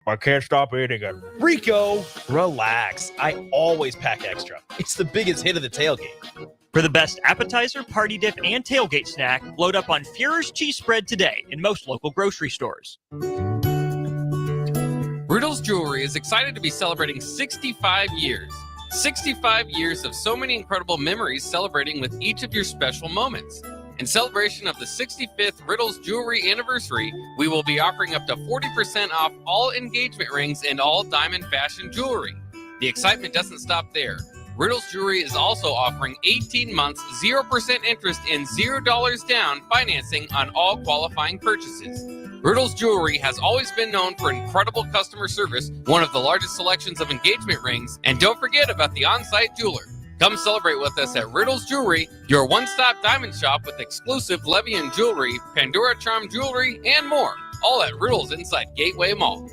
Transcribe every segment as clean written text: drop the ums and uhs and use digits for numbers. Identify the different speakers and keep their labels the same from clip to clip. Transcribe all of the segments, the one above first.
Speaker 1: I can't stop eating it.
Speaker 2: Rico, relax. I always pack extra. It's the biggest hit of the tailgate.
Speaker 3: For the best appetizer, party dip, and tailgate snack, load up on Fuhrer's cheese spread today in most local grocery stores.
Speaker 4: Riddles Jewelry is excited to be celebrating 65 years. 65 years of so many incredible memories celebrating with each of your special moments. In celebration of the 65th Riddles Jewelry anniversary, we will be offering up to 40% off all engagement rings and all diamond fashion jewelry. The excitement doesn't stop there. Riddles Jewelry is also offering 18 months, 0% interest and $0 down financing on all qualifying purchases. Riddles Jewelry has always been known for incredible customer service, one of the largest selections of engagement rings, and don't forget about the on-site jeweler. Come celebrate with us at Riddles Jewelry, your one-stop diamond shop with exclusive Levian jewelry, Pandora Charm jewelry, and more. All at Riddles inside Gateway Mall.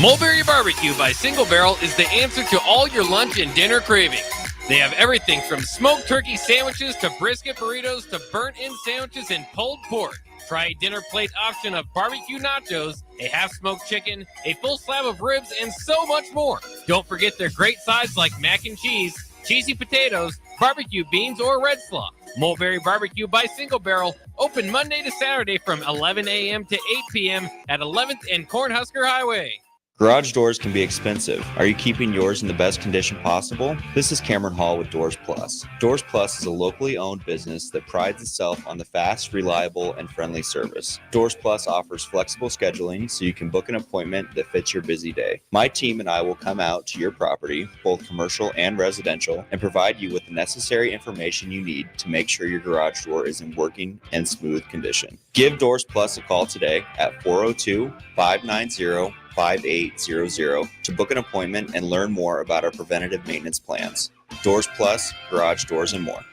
Speaker 4: Mulberry Barbecue by Single Barrel is the answer to all your lunch and dinner cravings. They have everything from smoked turkey sandwiches to brisket burritos to burnt-in sandwiches and pulled pork. Try a dinner plate option of barbecue nachos, a half-smoked chicken, a full slab of ribs, and so much more. Don't forget their great sides like mac and cheese, cheesy potatoes, barbecue beans, or red slaw. Mulberry Barbecue by Single Barrel, open Monday to Saturday from 11 a.m. to 8 p.m. at 11th and Cornhusker Highway.
Speaker 5: Garage doors can be expensive. Are you keeping yours in the best condition possible? This is Cameron Hall with Doors Plus. Doors Plus is a locally owned business that prides itself on the fast, reliable, and friendly service. Doors Plus offers flexible scheduling so you can book an appointment that fits your busy day. My team and I will come out to your property, both commercial and residential, and provide you with the necessary information you need to make sure your garage door is in working and smooth condition. Give Doors Plus a call today at 402-590-5800 to book an appointment and learn more about our preventative maintenance plans. Doors Plus, garage doors, and more.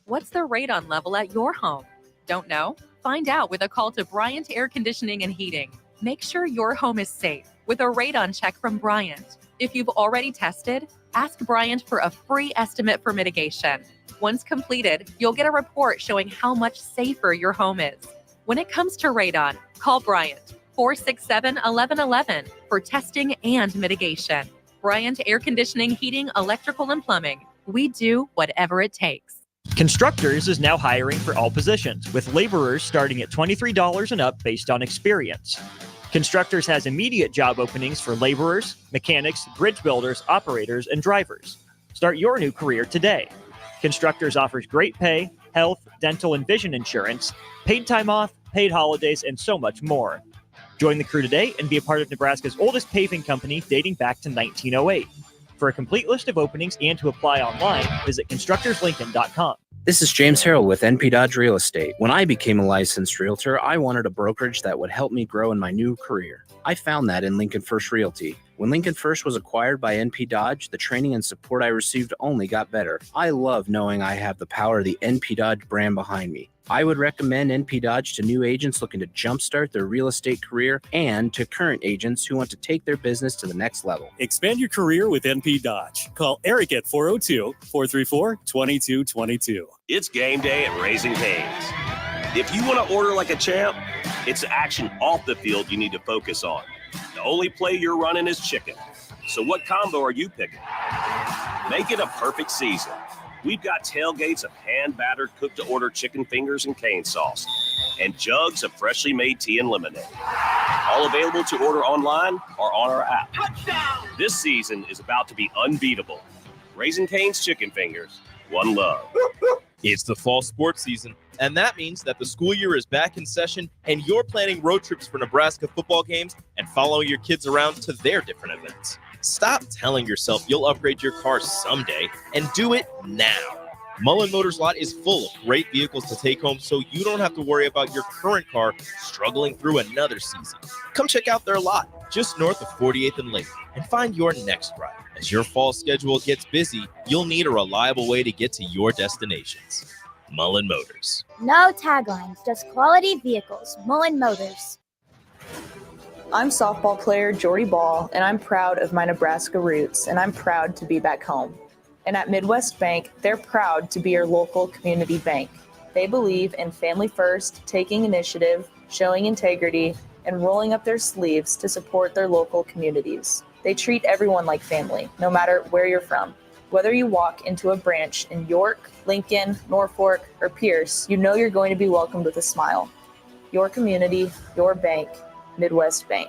Speaker 6: What's the radon level at your home? Don't know? Find out with a call to Bryant Air Conditioning and Heating. Make sure your home is safe with a radon check from Bryant. If you've already tested, ask Bryant for a free estimate for mitigation. Once completed, you'll get a report showing how much safer your home is. When it comes to radon, call Bryant 467-1111 for testing and mitigation. Bryant Air Conditioning, Heating, Electrical, and Plumbing. We do whatever it takes.
Speaker 3: Constructors is now hiring for all positions, with laborers starting at $23 and up based on experience. Constructors has immediate job openings for laborers, mechanics, bridge builders, operators, and drivers. Start your new career today. Constructors offers great pay, health, dental, and vision insurance, paid time off, paid holidays, and so much more. Join the crew today and be a part of Nebraska's oldest paving company dating back to 1908. For a complete list of openings and to apply online, visit constructorslincoln.com.
Speaker 7: This is James Harrell with NP Dodge Real Estate. When I became a licensed realtor, I wanted a brokerage that would help me grow in my new career. I found that in Lincoln First Realty. When Lincoln First was acquired by NP Dodge, the training and support I received only got better. I love knowing I have the power of the NP Dodge brand behind me. I would recommend NP Dodge to new agents looking to jumpstart their real estate career and to current agents who want to take their business to the next level.
Speaker 8: Expand your career with NP Dodge. Call Eric at 402-434-2222.
Speaker 9: It's game day at Raising Cane's. If you want to order like a champ, it's the action off the field you need to focus on. The only play you're running is chicken. So what combo are you picking? Make it a perfect season. We've got tailgates of hand-battered, cooked-to-order chicken fingers and cane sauce, and jugs of freshly made tea and lemonade. All available to order online or on our app. Touchdown! This season is about to be unbeatable. Raising Cane's Chicken Fingers, one love.
Speaker 2: It's the fall sports season, and that means that the school year is back in session and you're planning road trips for Nebraska football games and following your kids around to their different events. Stop telling yourself you'll upgrade your car someday and do it now. Mullen Motors Lot is full of great vehicles to take home so you don't have to worry about your current car struggling through another season. Come check out their lot just north of 48th and Lake and find your next ride. As your fall schedule gets busy, you'll need a reliable way to get to your destinations. Mullen Motors.
Speaker 10: No taglines, just quality vehicles. Mullen Motors.
Speaker 11: I'm softball player Jordy Ball, and I'm proud of my Nebraska roots, and I'm proud to be back home. And at Midwest Bank, they're proud to be your local community bank. They believe in family first, taking initiative, showing integrity, and rolling up their sleeves to support their local communities. They treat everyone like family, no matter where you're from. Whether you walk into a branch in York, Lincoln, Norfolk, or Pierce, you know you're going to be welcomed with a smile. Your community, your bank, Midwest Bank.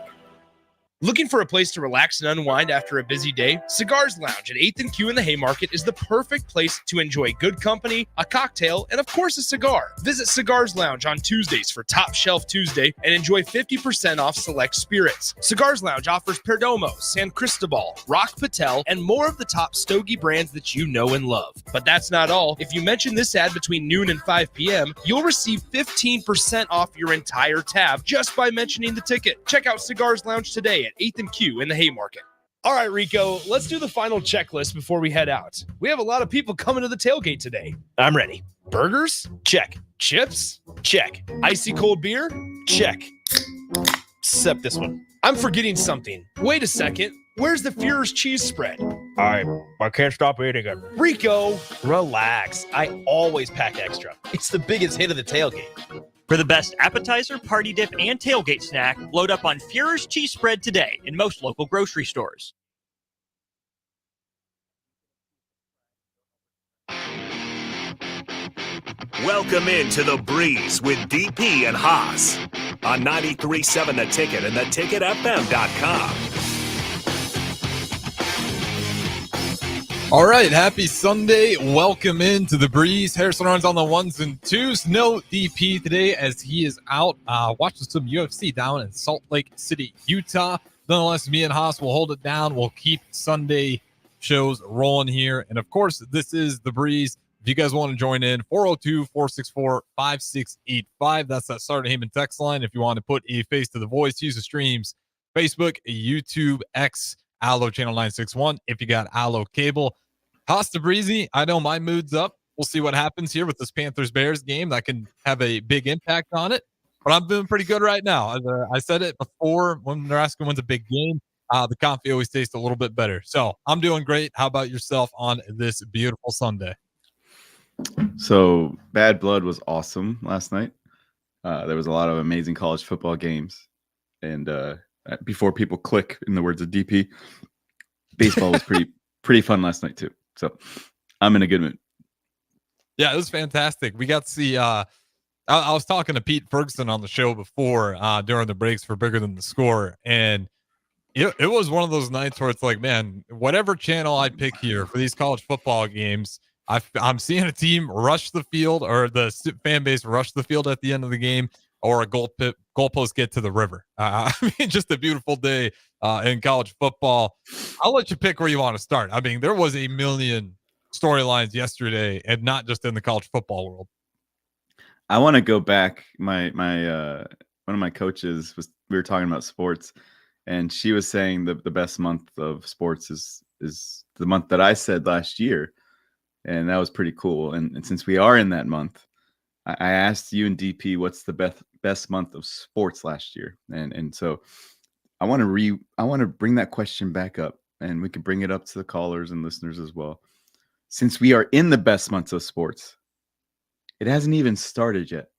Speaker 1: Looking for a place to relax and unwind after a busy day? Cigars Lounge at 8th and Q in the Haymarket is the perfect place to enjoy good company, a cocktail, and of course a cigar. Visit Cigars Lounge on Tuesdays for Top Shelf Tuesday and enjoy 50% off select spirits. Cigars Lounge offers Perdomo, San Cristobal, Rock Patel, and more of the top stogie brands that you know and love. But that's not all. If you mention this ad between noon and 5 p.m., you'll receive 15% off your entire tab just by mentioning the ticket. Check out Cigars Lounge today at 8th and Q in the Haymarket. All right, Rico, let's do the final checklist before we head out. We have a lot of people coming to the tailgate today. I'm ready. Burgers? Check. Chips? Check. Icy cold beer? Check.
Speaker 2: Except this one.
Speaker 1: I'm forgetting something. Wait a second. Where's the Führer's cheese spread?
Speaker 2: I can't stop eating it.
Speaker 1: Rico,
Speaker 2: Relax. I always pack extra. It's the biggest hit of the tailgate.
Speaker 3: For the best appetizer, party dip, and tailgate snack, load up on Führer's cheese spread today in most local grocery stores.
Speaker 12: Welcome into The Breeze with DP and Haas on 93.7 The Ticket and theticketfm.com.
Speaker 13: All right, happy Sunday. Welcome into The Breeze. Harrison runs on the ones and twos. No DP today as he is out watching some UFC down in Salt Lake City, Utah. Nonetheless, me and Haas will hold it down. We'll keep Sunday shows rolling here. And, of course, this is The Breeze. If you guys want to join in, 402-464-5685. That's that Starter Heyman text line. If you want to put a face to the voice, use the streams, Facebook, YouTube, X, Allo Channel 961. If you got Allo Cable. Costa Breezy, I know my mood's up. We'll see what happens here with this Panthers-Bears game. That can have a big impact on it. But I'm doing pretty good right now. I said it before, when they're asking when's a big game, the coffee always tastes a little bit better. So I'm doing great. How about yourself on this beautiful Sunday?
Speaker 14: So Bad Blood was awesome last night. There was a lot of amazing college football games. And before people click, in the words of DP, baseball was pretty fun last night too. So I'm in a good mood.
Speaker 13: Yeah, it was fantastic. We got to see I was talking to Pete Ferguson on the show before during the breaks for Bigger Than the Score, and it was one of those nights where it's like, man, whatever channel I pick here for these college football games, I'm seeing a team rush the field, or the fan base rush the field at the end of the game, or a goalpost get to the river. I mean, just a beautiful day in college football. I'll let you pick where you want to start. I mean, there was a million storylines yesterday, and not just in the college football world.
Speaker 14: I want to go back. My one of my coaches we were talking about sports, and she was saying the best month of sports is the month that I said last year, and that was pretty cool. And since we are in that month, I asked you and DP what's the best month of sports last year, and so I want to bring that question back up, and we can bring it up to the callers and listeners as well. Since we are in the best months of sports, it hasn't even started yet,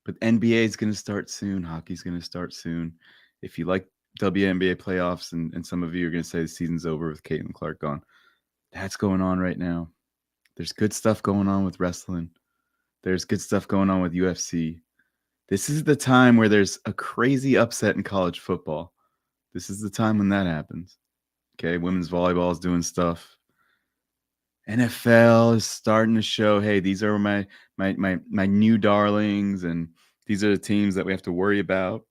Speaker 14: but NBA is going to start soon. Hockey's going to start soon. If you like WNBA playoffs, and some of you are going to say the season's over with Caitlin Clark gone, that's going on right now. There's good stuff going on with wrestling. There's good stuff going on with UFC. This is the time where there's a crazy upset in college football. This is the time when that happens. Okay, women's volleyball is doing stuff. NFL is starting to show, hey, these are my new darlings, and these are the teams that we have to worry about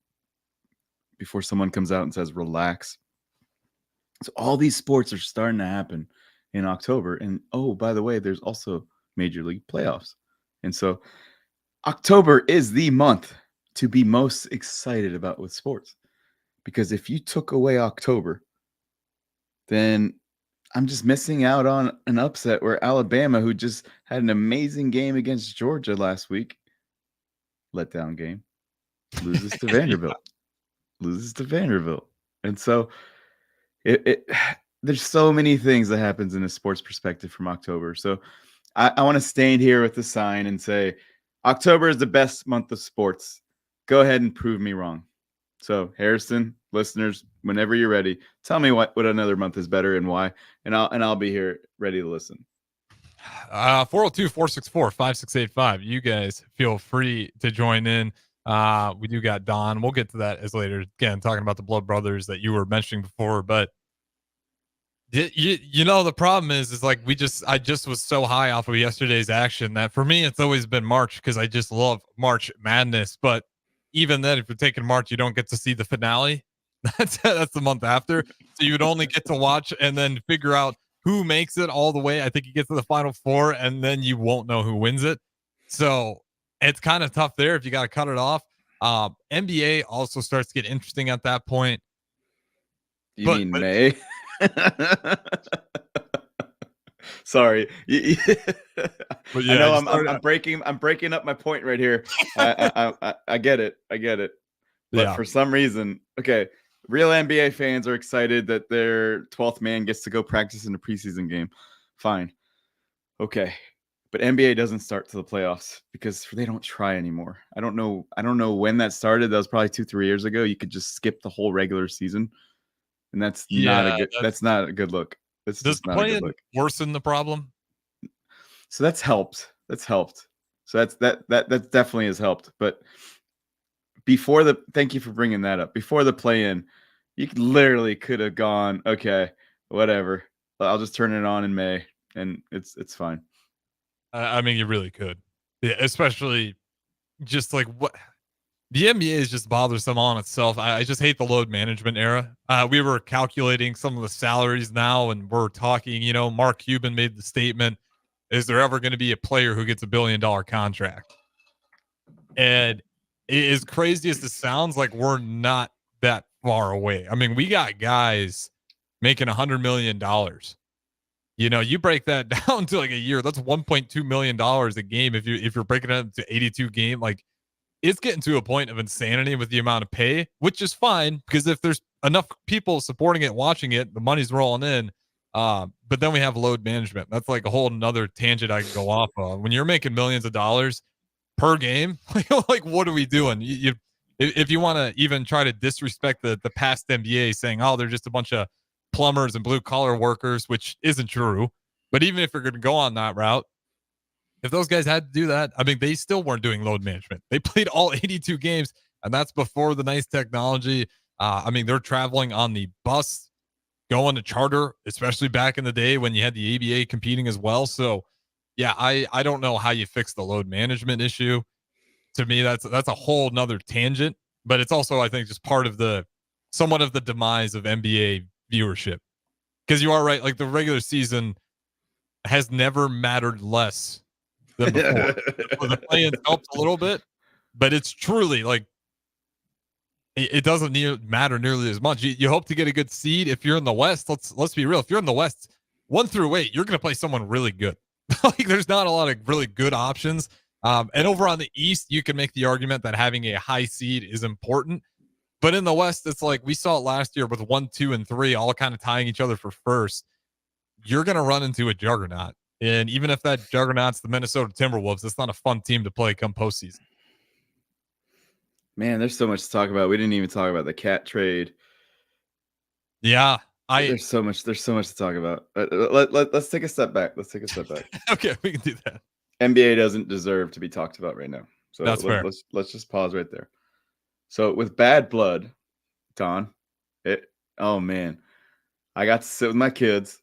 Speaker 14: before someone comes out and says, relax. So all these sports are starting to happen in October. And, oh, by the way, there's also Major League playoffs. And so October is the month to be most excited about with sports, because if you took away October, then I'm just missing out on an upset where Alabama, who just had an amazing game against Georgia last week, letdown game, loses to Vanderbilt. Loses to Vanderbilt. And so there's so many things that happens in a sports perspective from October. So I want to stand here with the sign and say, October is the best month of sports. Go ahead and prove me wrong. So Harrison, listeners, whenever you're ready, tell me what another month is better and why, and I'll be here ready to listen.
Speaker 13: 402-464-5685. You guys feel free to join in. We do got Don. We'll get to that as later. Again, talking about the Blood Brothers that you were mentioning before, but you know, the problem is like I just was so high off of yesterday's action that for me, it's always been March because I just love March Madness. But even then, if you're taking March, you don't get to see the finale. That's the month after. So you would only get to watch and then figure out who makes it all the way. I think you get to the Final Four and then you won't know who wins it. So it's kind of tough there if you got to cut it off. NBA also starts to get interesting at that point.
Speaker 14: You mean May? Sorry.
Speaker 13: But yeah,
Speaker 14: I know I'm breaking up my point right here. I get it. But for some reason, okay, real NBA fans are excited that their 12th man gets to go practice in a preseason game. Fine. Okay. But NBA doesn't start to the playoffs because they don't try anymore. I don't know when that started. That was probably 2-3 years ago. You could just skip the whole regular season. And that's not a good look. It's
Speaker 13: does
Speaker 14: not a good look.
Speaker 13: Worsen the problem?
Speaker 14: So that's helped. So that definitely has helped. But thank you for bringing that up. Before the play-in, you literally could have gone, okay, whatever. I'll just turn it on in May, and it's fine.
Speaker 13: I mean, you really could. Yeah, especially just like what the NBA is just bothersome on itself. I just hate the load management era. We were calculating some of the salaries now, and we're talking, Mark Cuban made the statement, is there ever going to be a player who gets $1 billion contract? And as crazy as this sounds, like we're not that far away. I mean, we got guys making $100 million. You break that down to like a year, that's $1.2 million a game. If you're breaking it up to 82 game, like it's getting to a point of insanity with the amount of pay, which is fine because if there's enough people supporting it, watching it, the money's rolling in. But then we have load management. That's like a whole another tangent I can go off of. When you're making millions of dollars per game, like what are we doing? If you want to even try to disrespect the past NBA saying, oh, they're just a bunch of plumbers and blue collar workers, which isn't true. But even if you're going to go on that route, if those guys had to do that, I mean, they still weren't doing load management. They played all 82 games, and that's before the nice technology. I mean, they're traveling on the bus, going to charter, especially back in the day when you had the ABA competing as well. So, yeah, I don't know how you fix the load management issue. To me, that's a whole nother tangent, but it's also, I think, just part of somewhat of the demise of NBA viewership. Because you are right, like the regular season has never mattered less than before. The play-in helps a little bit, but it's truly like it doesn't matter nearly as much. You hope to get a good seed if you're in the West. Let's be real. If you're in the West 1 through 8, you're going to play someone really good. Like there's not a lot of really good options. And over on the East, you can make the argument that having a high seed is important. But in the West, it's like we saw it last year with 1, 2, and 3 all kind of tying each other for first. You're going to run into a juggernaut. And even if that juggernaut's the Minnesota Timberwolves, it's not a fun team to play come postseason.
Speaker 14: Man, there's so much to talk about. We didn't even talk about the Cat trade.
Speaker 13: Yeah.
Speaker 14: There's so much to talk about. Let's take a step back.
Speaker 13: Okay, we can do that.
Speaker 14: NBA doesn't deserve to be talked about right now. So
Speaker 13: that's fair.
Speaker 14: Let's just pause right there. So with Bad Blood, Don, oh man, I got to sit with my kids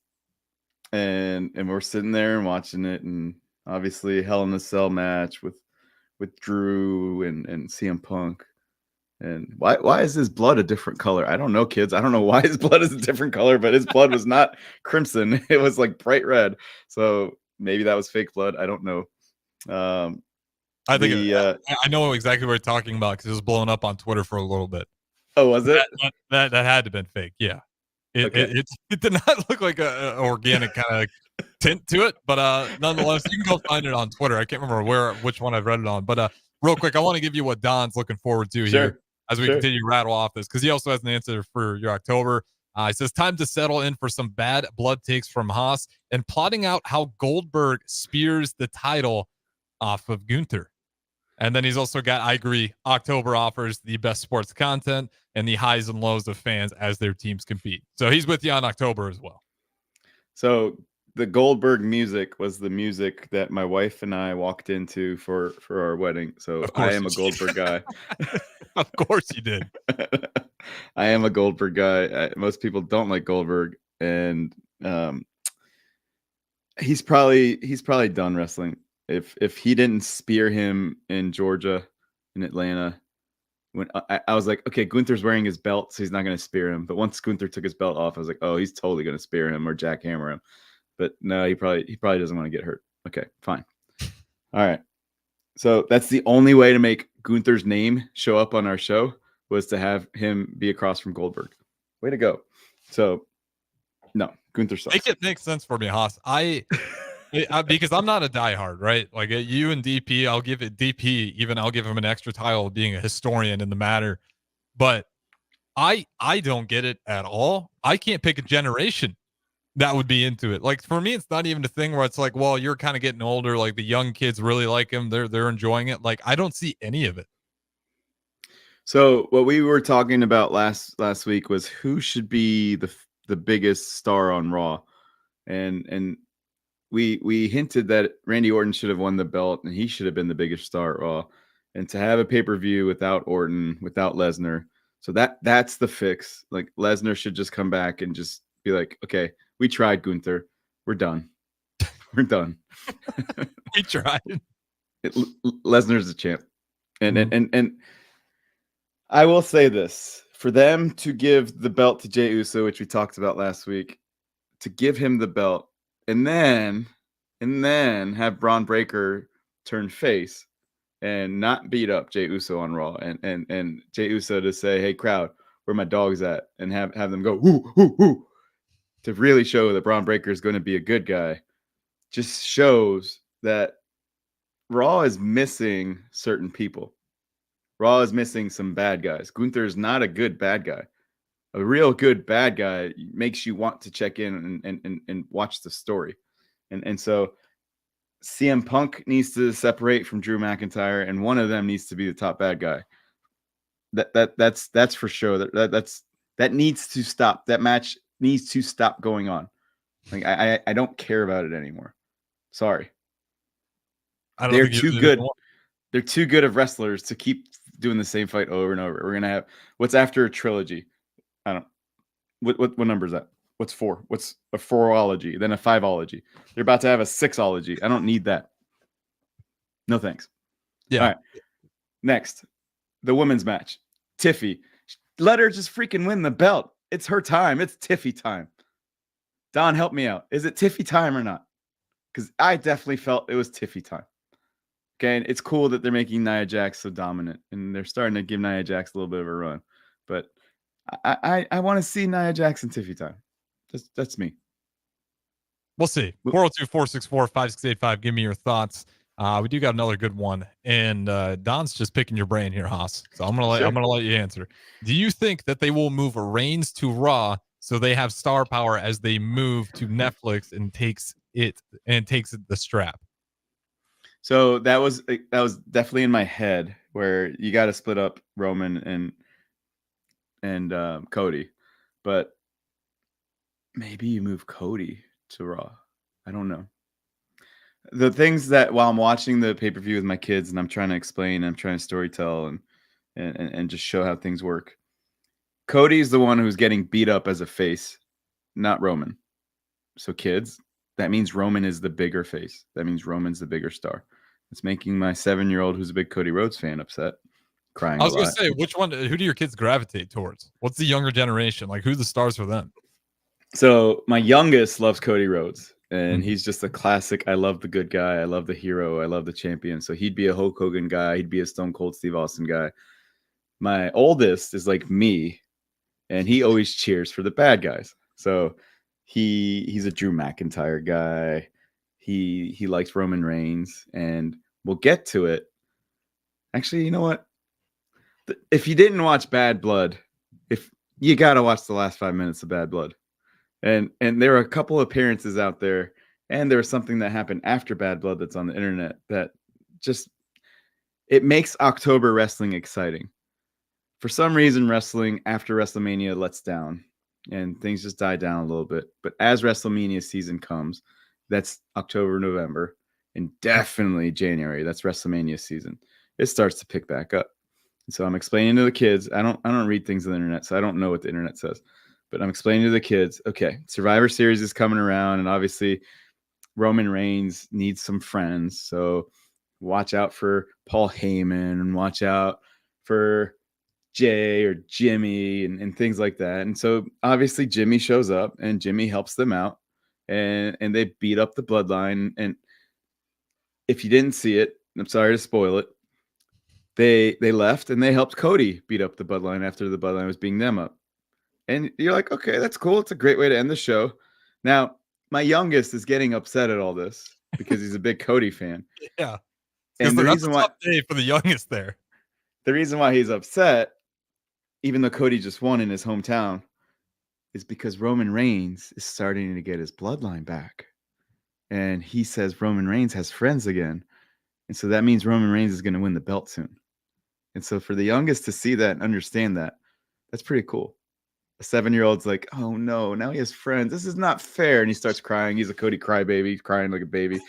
Speaker 14: and we're sitting there and watching it, and obviously Hell in a Cell match with Drew and CM Punk. And why is his blood a different color? I don't know, kids. I don't know why his blood is a different color, but his blood was not crimson. It was like bright red. So maybe that was fake blood. I don't know.
Speaker 13: I think I know exactly what you're talking about because it was blowing up on Twitter for a little bit.
Speaker 14: Oh, was it?
Speaker 13: That had to have been fake. Yeah. It did not look like an organic kind of tint to it, but nonetheless, you can go find it on Twitter. I can't remember which one I've read it on, but real quick, I want to give you what Don's looking forward to here as we continue to rattle off this, because he also has an answer for your October. He says, time to settle in for some bad blood takes from Haas and plotting out how Goldberg spears the title off of Gunther. And then he's also got, I agree, October offers the best sports content and the highs and lows of fans as their teams compete. So he's with you on October as well.
Speaker 14: So the Goldberg music was the music that my wife and I walked into for our wedding. So I am a Goldberg guy.
Speaker 13: Of course you did.
Speaker 14: I am a Goldberg guy. Most people don't like Goldberg, and he's probably done wrestling. If he didn't spear him in Georgia, in Atlanta, when I was like, okay, Gunther's wearing his belt, so he's not going to spear him. But once Gunther took his belt off, I was like, oh, he's totally going to spear him or jackhammer him. But no, he probably doesn't want to get hurt. Okay, fine. All right. So that's the only way to make Gunther's name show up on our show, was to have him be across from Goldberg. Way to go. So no, Gunther sucks.
Speaker 13: Make it make sense for me, Haas. Because I'm not a diehard, right? Like you and DP, I'll give him an extra title of being a historian in the matter. But I don't get it at all. I can't pick a generation that would be into it. Like for me, it's not even a thing where it's like, well, you're kind of getting older. Like the young kids really like him. They're enjoying it. Like I don't see any of it.
Speaker 14: So what we were talking about last week was who should be the biggest star on Raw, and we hinted that Randy Orton should have won the belt and he should have been the biggest star at Raw, and to have a pay-per-view without Orton, without Lesnar. So that's the fix. Like Lesnar should just come back and just be like, okay, we tried, Gunther. We're done. We're done.
Speaker 13: We tried.
Speaker 14: Lesnar's the champ. And I will say this, for them to give the belt to Jey Uso, which we talked about last week, to give him the belt and then have Braun Breaker turn face and not beat up Jey Uso on Raw, and Jey Uso to say, hey crowd, where my dog's at, and have them go whoo whoo whoo, to really show that Braun Breaker is going to be a good guy, just shows that Raw is missing certain people. Raw is missing some bad guys. Gunther is not a good bad guy. A real good bad guy makes you want to check in and watch the story. And so CM Punk needs to separate from Drew McIntyre, and one of them needs to be the top bad guy. That's for sure. That needs to stop. That match needs to stop going on. Like I don't care about it anymore. Sorry. They're too good. They're too good of wrestlers to keep doing the same fight over and over. We're gonna have what's after a trilogy. I don't. What number is that? What's 4? What's a 4-ology? Then a 5-ology. They're about to have a 6-ology. I don't need that. No thanks.
Speaker 13: Yeah.
Speaker 14: All right. Next, the women's match. Tiffy, let her just freaking win the belt. It's her time. It's Tiffy time. Don, help me out. Is it Tiffy time or not? Because I definitely felt it was Tiffy time. Okay, and it's cool that they're making Nia Jax so dominant, and they're starting to give Nia Jax a little bit of a run. But I want to see Nia Jax and Tiffy time. That's me.
Speaker 13: We'll see. 402-464-5685. Give me your thoughts. We do got another good one, and Don's just picking your brain here, Haas. So I'm gonna let you answer. Do you think that they will move Reigns to Raw so they have star power as they move to Netflix and takes the strap?
Speaker 14: So that was definitely in my head, where you got to split up Roman and Cody, but maybe you move Cody to Raw. I don't know. The things that while I'm watching the pay-per-view with my kids and I'm trying to explain, I'm trying to storytell and just show how things work. Cody's the one who's getting beat up as a face, not Roman. So kids, that means Roman is the bigger face. That means Roman's the bigger star. It's making my 7-year-old, who's a big Cody Rhodes fan, upset, crying.
Speaker 13: I was going to say, which one? Who do your kids gravitate towards? What's the younger generation like? Who's the stars for them?
Speaker 14: So my youngest loves Cody Rhodes, and he's just a classic. I love the good guy. I love the hero. I love the champion. So he'd be a Hulk Hogan guy. He'd be a Stone Cold Steve Austin guy. My oldest is like me, and he always cheers for the bad guys. So he's a Drew McIntyre guy. He likes Roman Reigns, and we'll get to it. Actually, you know what? If you didn't watch Bad Blood, if you got to watch the last 5 minutes of Bad Blood. And there are a couple appearances out there, and there was something that happened after Bad Blood that's on the internet that just it makes October wrestling exciting. For some reason, wrestling after WrestleMania lets down and things just die down a little bit. But as WrestleMania season comes, that's October, November, and definitely January. That's WrestleMania season. It starts to pick back up. And so I'm explaining to the kids. I don't read things on the internet, so I don't know what the internet says. But I'm explaining to the kids, okay, Survivor Series is coming around, and obviously Roman Reigns needs some friends. So watch out for Paul Heyman and watch out for Jay or Jimmy and things like that. And so obviously Jimmy shows up and Jimmy helps them out and they beat up the Bloodline. And if you didn't see it, I'm sorry to spoil it. They left and they helped Cody beat up the Bloodline after the Bloodline was beating them up. And you're like, okay, that's cool. It's a great way to end the show. Now, my youngest is getting upset at all this because he's a big Cody fan.
Speaker 13: Yeah.
Speaker 14: And the
Speaker 13: that's
Speaker 14: reason
Speaker 13: a
Speaker 14: why
Speaker 13: tough day for the youngest there.
Speaker 14: the reason why he's upset, even though Cody just won in his hometown, is because Roman Reigns is starting to get his bloodline back. And he says Roman Reigns has friends again. And so that means Roman Reigns is going to win the belt soon. And so for the youngest to see that and understand that, that's pretty cool. A 7-year-old's like, oh no, now he has friends. This is not fair. And he starts crying. He's a Cody crybaby, crying like a baby.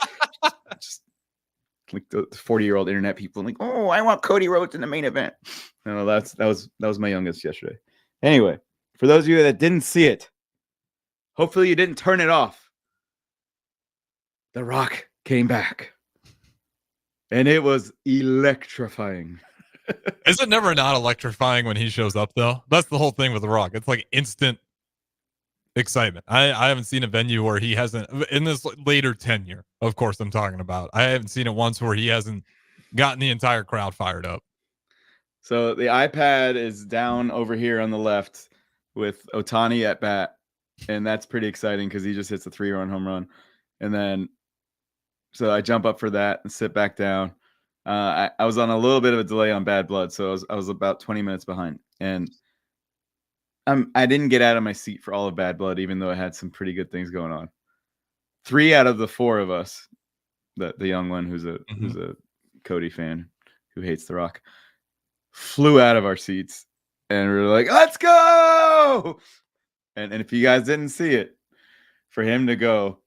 Speaker 14: Just like the 40-year-old internet people like, oh, I want Cody Rhodes in the main event. No, that was my youngest yesterday. Anyway, for those of you that didn't see it, hopefully you didn't turn it off. The Rock came back. And it was electrifying.
Speaker 13: Is it never not electrifying when he shows up, though? That's the whole thing with The Rock. It's like instant excitement. I haven't seen a venue where he hasn't, in this later tenure, of course I'm talking about. I haven't seen it once where he hasn't gotten the entire crowd fired up.
Speaker 14: So the iPad is down over here on the left with Ohtani at bat. And that's pretty exciting because he just hits a 3-run home run. And then, so I jump up for that and sit back down. I was on a little bit of a delay on Bad Blood, so I was about 20 minutes behind, and I didn't get out of my seat for all of Bad Blood, even though I had some pretty good things going on. 3 out of the 4 of us, the young one who's a Cody fan who hates The Rock, flew out of our seats, and we were like, "Let's go!" And if you guys didn't see it, for him to go.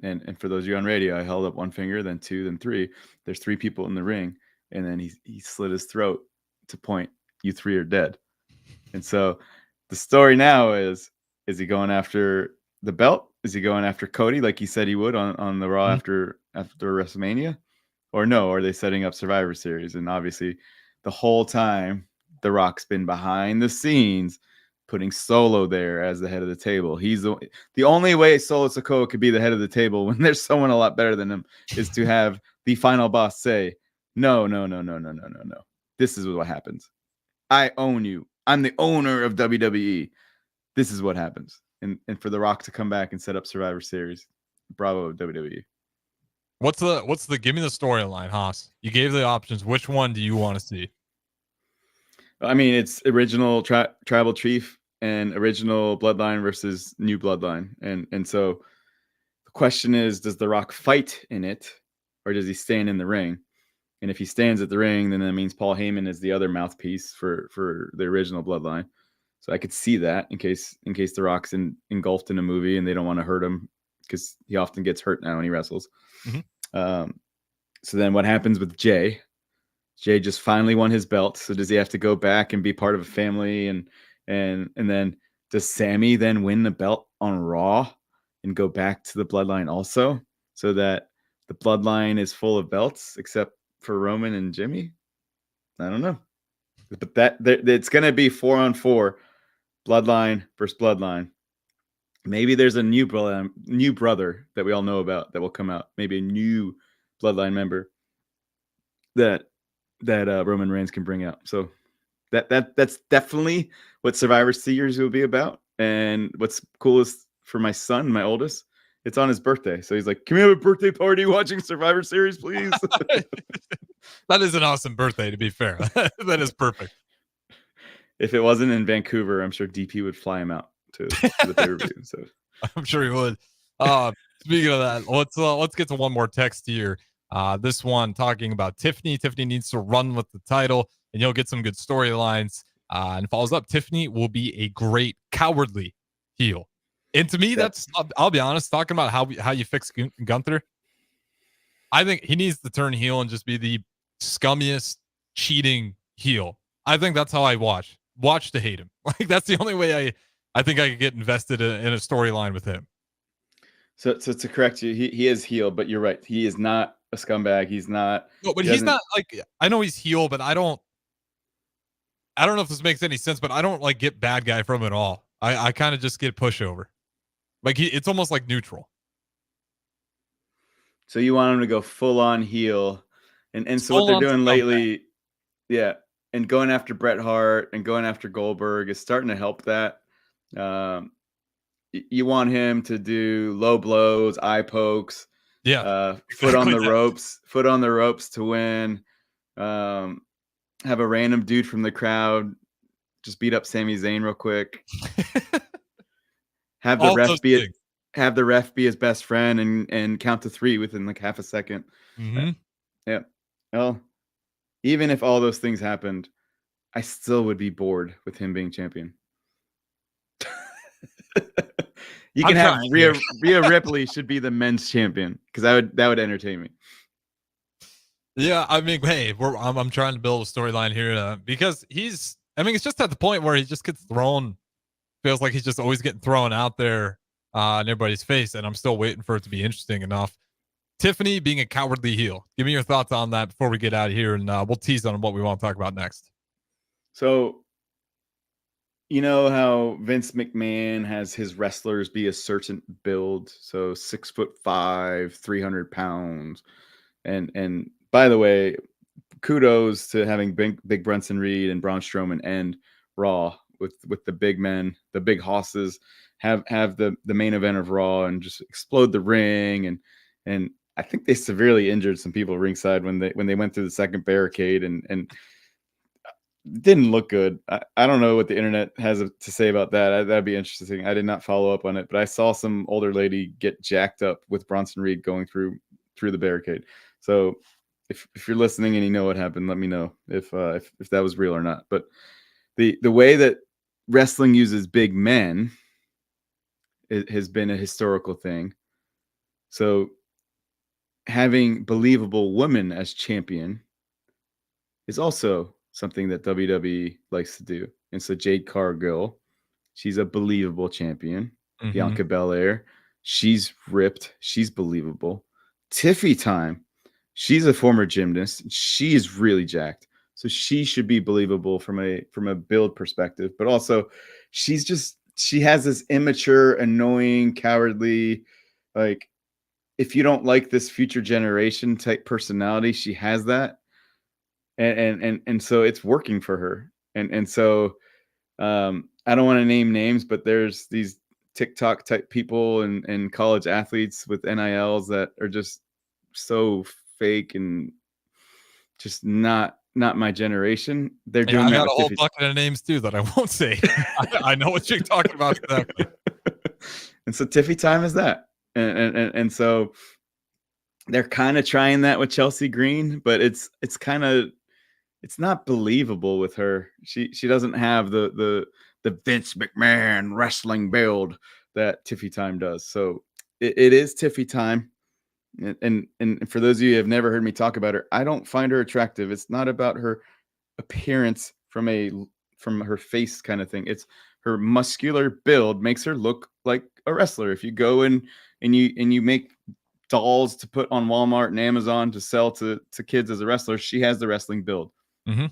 Speaker 14: And for those of you on radio, I held up 1 finger, then 2, then 3. There's 3 people in the ring, and then he slit his throat to point, you 3 are dead. And so the story now is he going after the belt? Is he going after Cody like he said he would on the Raw after WrestleMania? Or no, are they setting up Survivor Series? And obviously the whole time The Rock's been behind the scenes putting Solo there as the head of the table. He's the only way Solo Sikoa could be the head of the table when there's someone a lot better than him is to have the final boss say, no. This is what happens. I own you. I'm the owner of WWE. This is what happens. And for The Rock to come back and set up Survivor Series, bravo WWE.
Speaker 13: What's the give me the storyline, Haas? You gave the options. Which one do you want to see?
Speaker 14: I mean, it's original Tribal Chief and original Bloodline versus new Bloodline. And so the question is, does The Rock fight in it or does he stand in the ring? And if he stands at the ring, then that means Paul Heyman is the other mouthpiece for the original Bloodline. So I could see that in case The Rock's engulfed in a movie and they don't want to hurt him because he often gets hurt now when he wrestles. Mm-hmm. So then what happens with Jay? Jay just finally won his belt. So does he have to go back and be part of a family? And then does Sammy then win the belt on Raw and go back to the Bloodline also so that the Bloodline is full of belts except for Roman and Jimmy? I don't know. But it's going to be 4-on-4 Bloodline versus Bloodline. Maybe there's a new brother that we all know about that will come out. Maybe a new Bloodline member that Roman Reigns can bring out. So that's definitely what Survivor Series will be about. And what's coolest for my son, my oldest, it's on his birthday. So he's like, can we have a birthday party watching Survivor Series, please?
Speaker 13: That is an awesome birthday, to be fair. That is perfect.
Speaker 14: If it wasn't in Vancouver, I'm sure DP would fly him out to the pay-per-view. So
Speaker 13: I'm sure he would. Speaking of that, let's get to one more text here. This one talking about Tiffany. Tiffany needs to run with the title, and you'll get some good storylines. And follows up, Tiffany will be a great cowardly heel. And to me, that's I'll be honest, talking about how you fix Gunther, I think he needs to turn heel and just be the scummiest, cheating heel. I think that's how I watch to hate him. Like, that's the only way I think I could get invested in a storyline with him.
Speaker 14: So to correct you, he is heel, but you're right. He is not a scumbag. He's not.
Speaker 13: No, but he's not like, I know he's heel, but I don't know if this makes any sense, but I don't like get bad guy from it all. I kind of just get pushover. Like it's almost like neutral.
Speaker 14: So you want him to go full on heel, and so what they're doing lately, yeah, and going after Bret Hart and going after Goldberg is starting to help that. You want him to do low blows, eye pokes, foot on the ropes to win. Have a random dude from the crowd just beat up Sami Zayn real quick. Have the ref be his best friend and count to 3 within like half a second. Yeah. Well, even if all those things happened, I still would be bored with him being champion. You can have Rhea Ripley should be the men's champion because that would entertain me.
Speaker 13: Yeah, I mean, hey, I'm trying to build a storyline here because it's just at the point where he just gets thrown. Feels like he's just always getting thrown out there in everybody's face, and I'm still waiting for it to be interesting enough. Tiffany being a cowardly heel. Give me your thoughts on that before we get out of here, and we'll tease on what we want to talk about next.
Speaker 14: So, you know how Vince McMahon has his wrestlers be a certain build, so 6'5", 300 pounds, and by the way, kudos to having Big Brunson Reed and Braun Strowman end Raw with the big men, the big hosses, have the main event of Raw and just explode the ring, and I think they severely injured some people ringside when they went through the second barricade and it didn't look good. I don't know what the internet has to say about that. That'd be interesting. I did not follow up on it, but I saw some older lady get jacked up with Bronson Reed going through the barricade. So if you're listening and you know what happened, let me know if that was real or not. But the way that wrestling uses big men has been a historical thing. So having believable women as champion is also something that WWE likes to do. And so Jade Cargill, she's a believable champion. Mm-hmm. Bianca Belair, she's ripped. She's believable. Tiffy Time, she's a former gymnast. She is really jacked. So she should be believable from a build perspective, but also she has this immature, annoying, cowardly, like, if you don't like this future generation type personality, she has that. And so it's working for her. And so I don't want to name names, but there's these TikTok type people and college athletes with NILs that are just so fake and just not my generation. They're doing that.
Speaker 13: I got a whole bucket of names too that I won't say. I know what you're talking about exactly.
Speaker 14: And so Tiffy Time is that. And so they're kind of trying that with Chelsea Green, but it's not believable with her. She doesn't have the Vince McMahon wrestling build that Tiffy Time does. So it is Tiffy Time. And for those of you who have never heard me talk about her, I don't find her attractive. It's not about her appearance from her face kind of thing. It's her muscular build makes her look like a wrestler. If you go and you make dolls to put on Walmart and Amazon to sell to kids as a wrestler, she has the wrestling build.
Speaker 13: Mm-hmm.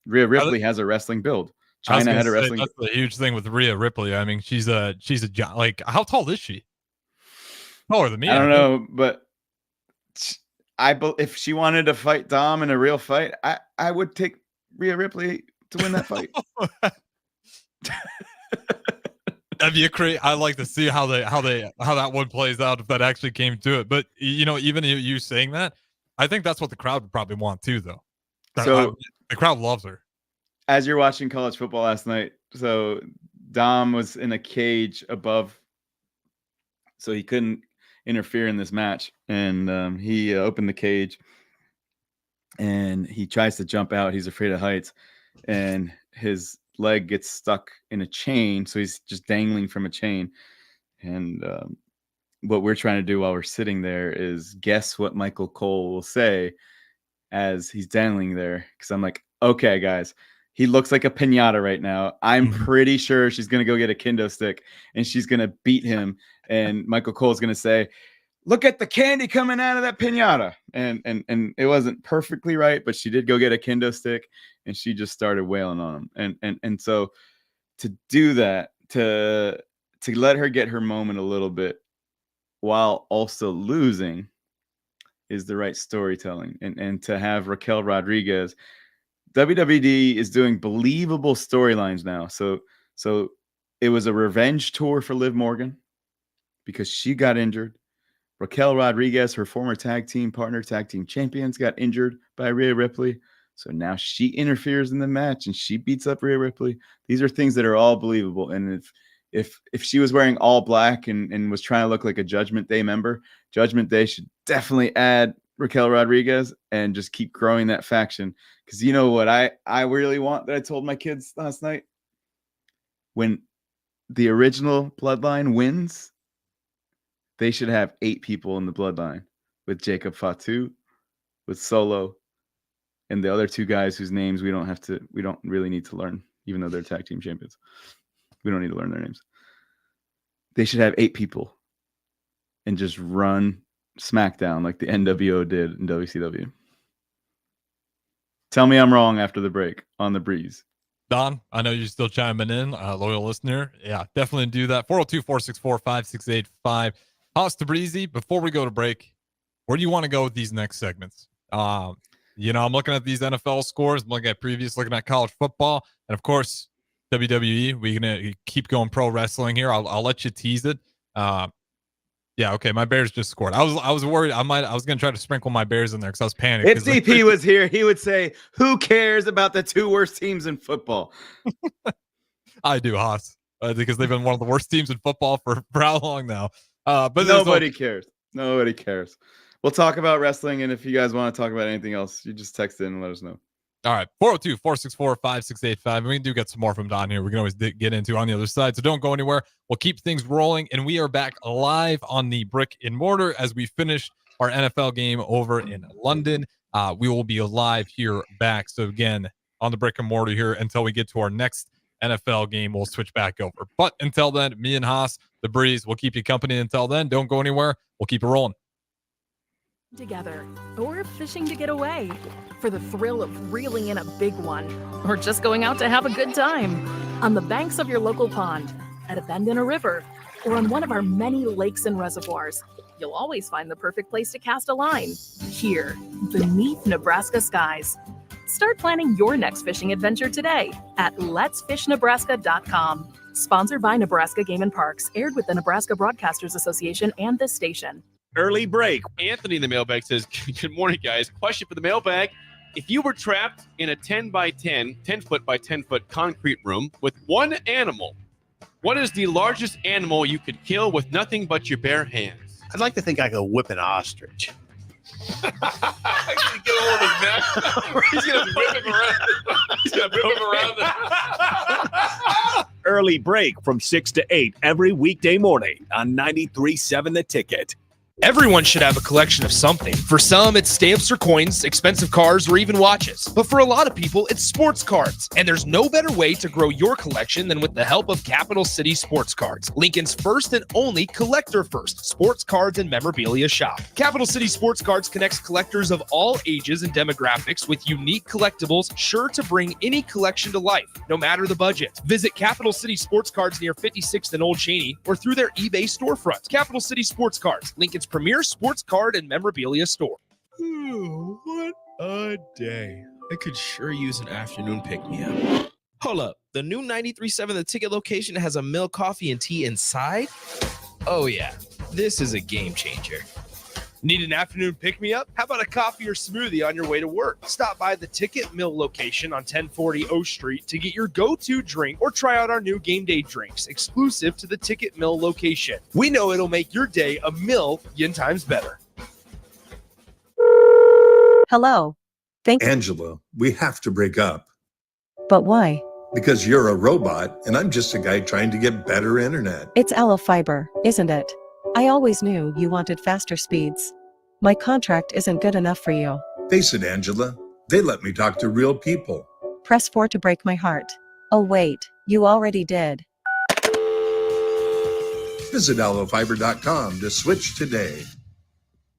Speaker 14: Rhea Ripley has a wrestling build. China had a wrestling.
Speaker 13: That's the huge thing with Rhea Ripley. I mean, she's a like, how tall is she? Taller than me.
Speaker 14: I don't know, but if she wanted to fight Dom in a real fight, I would take Rhea Ripley to win that fight.
Speaker 13: That'd be I like to see how that one plays out if that actually came to it. But even you saying that, I think that's what the crowd would probably want too, though. So the crowd loves her.
Speaker 14: As you're watching college football last night, so Dom was in a cage above, so he couldn't. interfere in this match. And he opened the cage and he tries to jump out. He's afraid of heights, and his leg gets stuck in a chain. So he's just dangling from a chain. And what we're trying to do while we're sitting there is guess what Michael Cole will say as he's dangling there. Because I'm like, okay, guys, he looks like a piñata right now. I'm pretty sure she's going to go get a kendo stick and she's going to beat him. And Michael Cole's going to say, look at the candy coming out of that piñata. And it wasn't perfectly right, but she did go get a kendo stick and she just started wailing on him. And so to do that, to let her get her moment a little bit while also losing is the right storytelling. And to have Raquel Rodriguez, WWE is doing believable storylines now. So it was a revenge tour for Liv Morgan because she got injured. Raquel Rodriguez, her former tag team partner, tag team champions, got injured by Rhea Ripley. So now she interferes in the match and she beats up Rhea Ripley. These are things that are all believable. And if she was wearing all black and was trying to look like a Judgment Day member, Judgment Day should definitely add Raquel Rodriguez and just keep growing that faction. Because you know what I really want that I told my kids last night? When the original Bloodline wins, they should have 8 people in the Bloodline with Jacob Fatu, with Solo, and the other 2 guys whose names we don't really need to learn, even though they're tag team champions. We don't need to learn their names. They should have 8 people and just run SmackDown like the NWO did in WCW. Tell me I'm wrong after the break on the breeze.
Speaker 13: Don, I know you're still chiming in, loyal listener. Yeah, definitely do that. 402-464-5685. Haas to Breezy, before we go to break, where do you want to go with these next segments? I'm looking at these NFL scores. I'm looking at college football. And, of course, WWE. We're going to keep going pro wrestling here. I'll let you tease it. Yeah, okay. My Bears just scored. I was worried. I was going to try to sprinkle my Bears in there because I was panicked.
Speaker 14: If DP was here, he would say, "Who cares about the 2 worst teams in football?"
Speaker 13: I do, Haas, because they've been one of the worst teams in football for how long now? But
Speaker 14: nobody cares. Nobody cares. We'll talk about wrestling, and if you guys want to talk about anything else, you just text in and let us know.
Speaker 13: All right, 402-464-5685. We do get some more from Don here. We can always get into on the other side, so don't go anywhere. We'll keep things rolling, and we are back live on the Brick and Mortar as we finish our NFL game over in London. We will be live here back. So again, on the Brick and Mortar here until we get to our next NFL game, we'll switch back over. But until then, me and Haas, the Breeze, will keep you company until then. Don't go anywhere. We'll keep it rolling.
Speaker 15: Together, or fishing to get away, for the thrill of reeling in a big one, or just going out to have a good time on the banks of your local pond, at a bend in a river, or on one of our many lakes and reservoirs. You'll always find the perfect place to cast a line, here, beneath Nebraska skies. Start planning your next fishing adventure today at letsfishnebraska.com. Sponsored by Nebraska Game and Parks, aired with the Nebraska Broadcasters Association and this station.
Speaker 16: Early break. Anthony in the mailbag says, good morning, guys. Question for the mailbag. If you were trapped in a 10 foot by 10 foot concrete room with one animal, what is the largest animal you could kill with nothing but your bare hands?
Speaker 17: I'd like to think I could whip an ostrich.
Speaker 16: Get a hold of his neck. He's going to whip him around. He's going to whip him around.
Speaker 12: Early break from 6 to 8 every weekday morning on 93.7 The Ticket.
Speaker 1: Everyone should have a collection of something. For some, it's stamps or coins, expensive cars, or even watches. But for a lot of people, it's sports cards. And there's no better way to grow your collection than with the help of Capital City Sports Cards, Lincoln's first and only collector-first sports cards and memorabilia shop. Capital City Sports Cards connects collectors of all ages and demographics with unique collectibles sure to bring any collection to life, no matter the budget. Visit Capital City Sports Cards near 56th and Old Cheney or through their eBay storefront. Capital City Sports Cards, Lincoln's premier sports card and memorabilia store.
Speaker 2: Ooh, what a day. I could sure use an afternoon pick-me-up. Hold up. The new 93.7 The Ticket location has a milk, coffee, and tea inside? Oh, yeah. This is a game changer.
Speaker 1: Need an afternoon pick-me-up? How about a coffee or smoothie on your way to work? Stop by the Ticket Mill location on 1040 O Street to get your go-to drink or try out our new game day drinks, exclusive to the Ticket Mill location. We know it'll make your day a million times better.
Speaker 18: Hello.
Speaker 19: Angela, we have to break up
Speaker 18: But why?
Speaker 19: because you're a robot and I'm just a guy trying to get better internet.
Speaker 18: It's Aloe Fiber, isn't it? I always knew you wanted faster speeds. My contract isn't good enough for you.
Speaker 19: Face it, Angela, they let me talk to real people.
Speaker 18: Press 4 to break my heart. Oh wait, you already did.
Speaker 19: Visit aloefiber.com to switch today.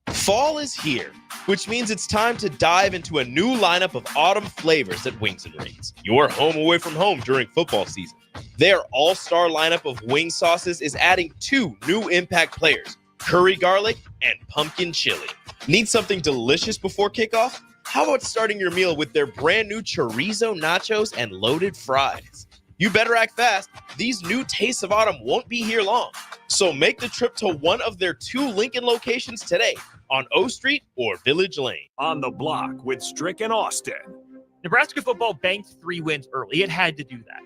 Speaker 2: Fall is here, which means it's time to dive into a new lineup of autumn flavors at Wings and Rings, your home away from home during football season. Their all-star lineup of wing sauces is adding 2 new impact players, curry garlic and pumpkin chili. Need something delicious before kickoff? How about starting your meal with their brand new chorizo nachos and loaded fries? You better act fast. These new tastes of autumn won't be here long. So make the trip to one of their 2 Lincoln locations today on O Street or Village Lane.
Speaker 12: On the block with Strick and Austin.
Speaker 3: Nebraska football banked 3 wins early. It had to do that.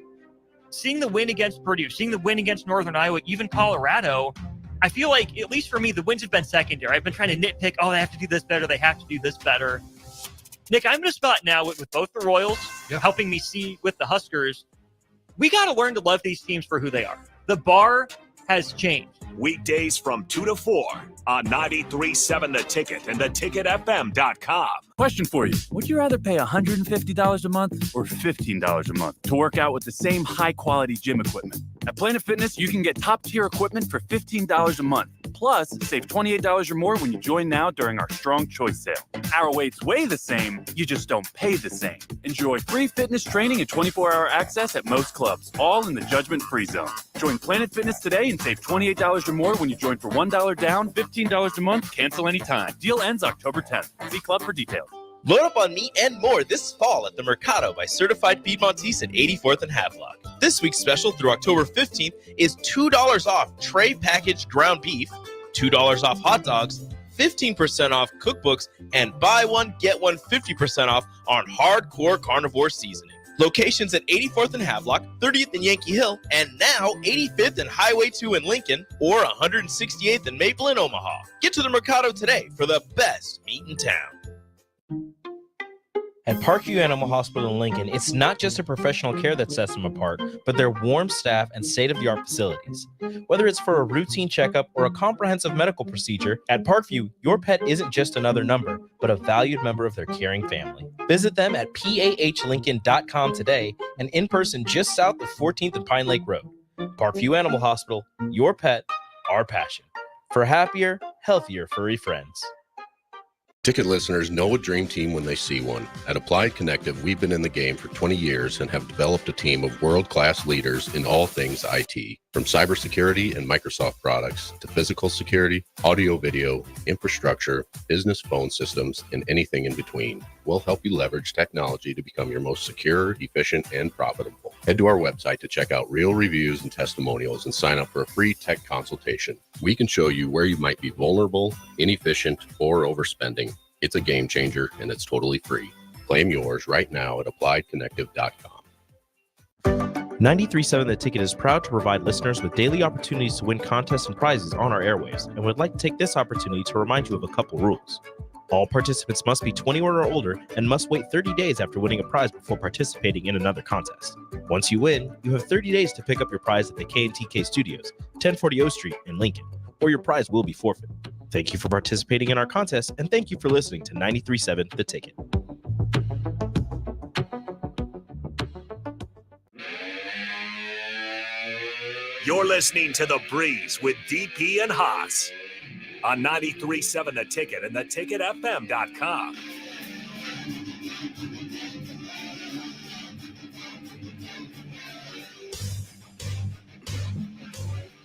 Speaker 3: Seeing the win against Purdue, seeing the win against Northern Iowa, even Colorado, I feel like, at least for me, the wins have been secondary. I've been trying to nitpick, they have to do this better, they have to do this better. Nick, I'm in a spot now with both the Royals helping me see with the Huskers. We got to learn to love these teams for who they are. The bar has changed.
Speaker 12: Weekdays from 2 to 4 on 93.7 The Ticket and theticketfm.com.
Speaker 20: Question for you. Would you rather pay $150 a month or $15 a month to work out with the same high-quality gym equipment? At Planet Fitness, you can get top-tier equipment for $15 a month. Plus, save $28 or more when you join now during our Strong Choice sale. Our weights weigh the same, you just don't pay the same. Enjoy free fitness training and 24-hour access at most clubs, all in the judgment-free zone. Join Planet Fitness today and save $28 or more when you join for $1 down, $15 a month, cancel anytime. Deal ends October 10th. See club for details.
Speaker 2: Load up on meat and more this fall at the Mercado by Certified Piedmontese at 84th and Havelock. This week's special through October 15th is $2 off tray packaged ground beef, $2 off hot dogs, 15% off cookbooks, and buy one, get one 50% off on hardcore carnivore seasoning. Locations at 84th and Havelock, 30th and Yankee Hill, and now 85th and Highway 2 in Lincoln, or 168th and Maple in Omaha. Get to the Mercado today for the best meat in town. At Parkview Animal Hospital in Lincoln, it's not just a professional care that sets them apart, but their warm staff and state-of-the-art facilities. Whether it's for a routine checkup or a comprehensive medical procedure, at Parkview, your pet isn't just another number, but a valued member of their caring family. Visit them at pahlincoln.com today and in person just south of 14th and Pine Lake Road. Parkview Animal Hospital, your pet, our passion. For happier, healthier furry friends.
Speaker 21: Ticket listeners know a dream team when they see one. At Applied Connective, we've been in the game for 20 years and have developed a team of world-class leaders in all things IT. From cybersecurity and Microsoft products to physical security, audio-video, infrastructure, business phone systems, and anything in between. We'll help you leverage technology to become your most secure, efficient, and profitable. Head to our website to check out real reviews and testimonials and sign up for a free tech consultation. We can show you where you might be vulnerable, inefficient, or overspending. It's a game changer, and it's totally free. Claim yours right now at appliedconnective.com.
Speaker 2: 93.7 The Ticket is proud to provide listeners with daily opportunities to win contests and prizes on our airwaves, and would like to take this opportunity to remind you of a couple rules. All participants must be 21 or older and must wait 30 days after winning a prize before participating in another contest. Once you win, you have 30 days to pick up your prize at the K&TK Studios, 1040 O Street in Lincoln, or your prize will be forfeited. Thank you for participating in our contest, and thank you for listening to 93.7 The Ticket.
Speaker 12: You're listening to The Breeze with DP and Haas on 93.7 The Ticket and theticketfm.com.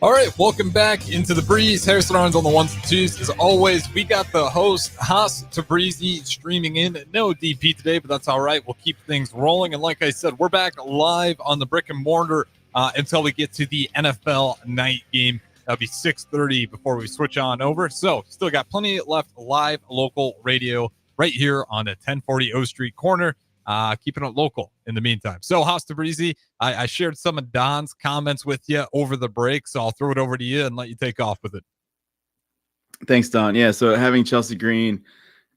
Speaker 13: All right, welcome back into The Breeze. Harrison Arns on the ones and twos. As always, we got the host, Haas Tabrizi, streaming in. No DP today, but that's all right. We'll keep things rolling. And like I said, we're back live on the brick and mortar until we get to the NFL night game That'll be 6:30 before we switch on over. So still got plenty left live local radio right here on the 1040 O Street corner. Keeping it local in the meantime. So Haas to Breezy, I shared some of Don's comments with you over the break, so I'll throw it over to you and let you take off with it.
Speaker 14: Thanks, Don. Yeah, so having Chelsea Green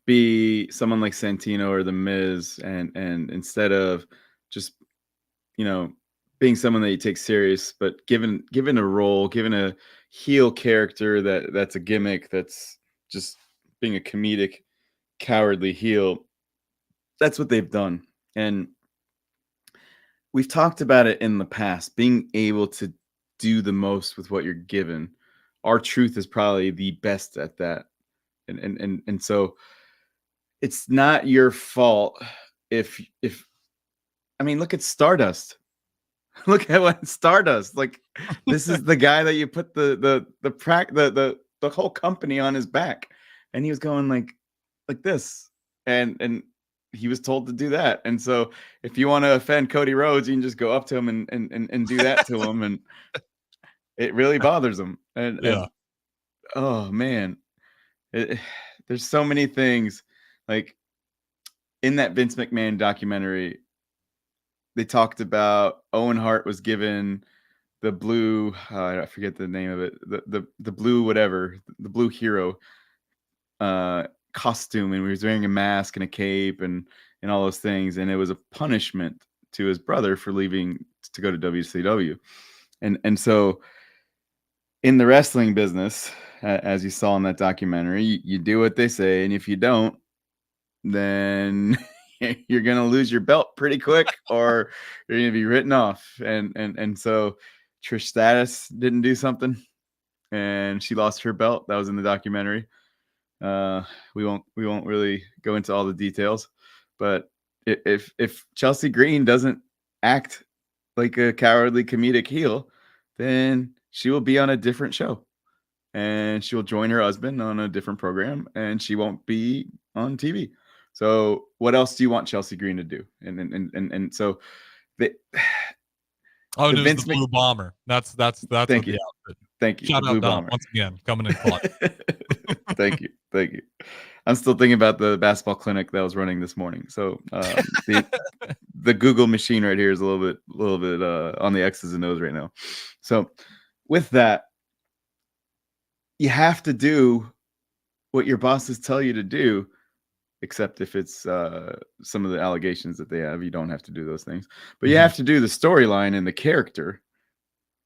Speaker 14: be someone like Santino or The Miz, and instead of just, being someone that you take serious, but given a role, given a heel character that's a gimmick, that's just being a comedic, cowardly heel, that's what they've done. And we've talked about it in the past, being able to do the most with what you're given. R-Truth is probably the best at that. And so it's not your fault if look at Stardust. Look at what Stardust, like, this is the guy that you put the whole company on his back, and he was going like this, and he was told to do that. And so if you want to offend Cody Rhodes, you can just go up to him and do that to him, and it really bothers him. And oh man, there's so many things. Like in that Vince McMahon documentary, they talked about Owen Hart was given the blue, I forget the name of it, the blue whatever, the blue hero costume, and he was wearing a mask and a cape and all those things, and it was a punishment to his brother for leaving to go to WCW. And so in the wrestling business, as you saw in that documentary, you do what they say, and if you don't, then you're gonna lose your belt pretty quick, or you're gonna be written off. And so Trish Stratus didn't do something, and she lost her belt. That was in the documentary. We won't really go into all the details, but if Chelsea Green doesn't act like a cowardly comedic heel, then she will be on a different show, and she will join her husband on a different program, and she won't be on TV. So what else do you want Chelsea Green to do? And so the
Speaker 13: the Blue Bomber. That's
Speaker 14: thank you.
Speaker 13: Outfit.
Speaker 14: Thank you.
Speaker 13: Shout out Don
Speaker 14: Bomber.
Speaker 13: once again, coming in clutch.
Speaker 14: Thank you. I'm still thinking about the basketball clinic that I was running this morning. So the Google machine right here is a little bit on the X's and O's right now. So with that, you have to do what your bosses tell you to do, except if it's some of the allegations that they have. You don't have to do those things, but you have to do the storyline and the character,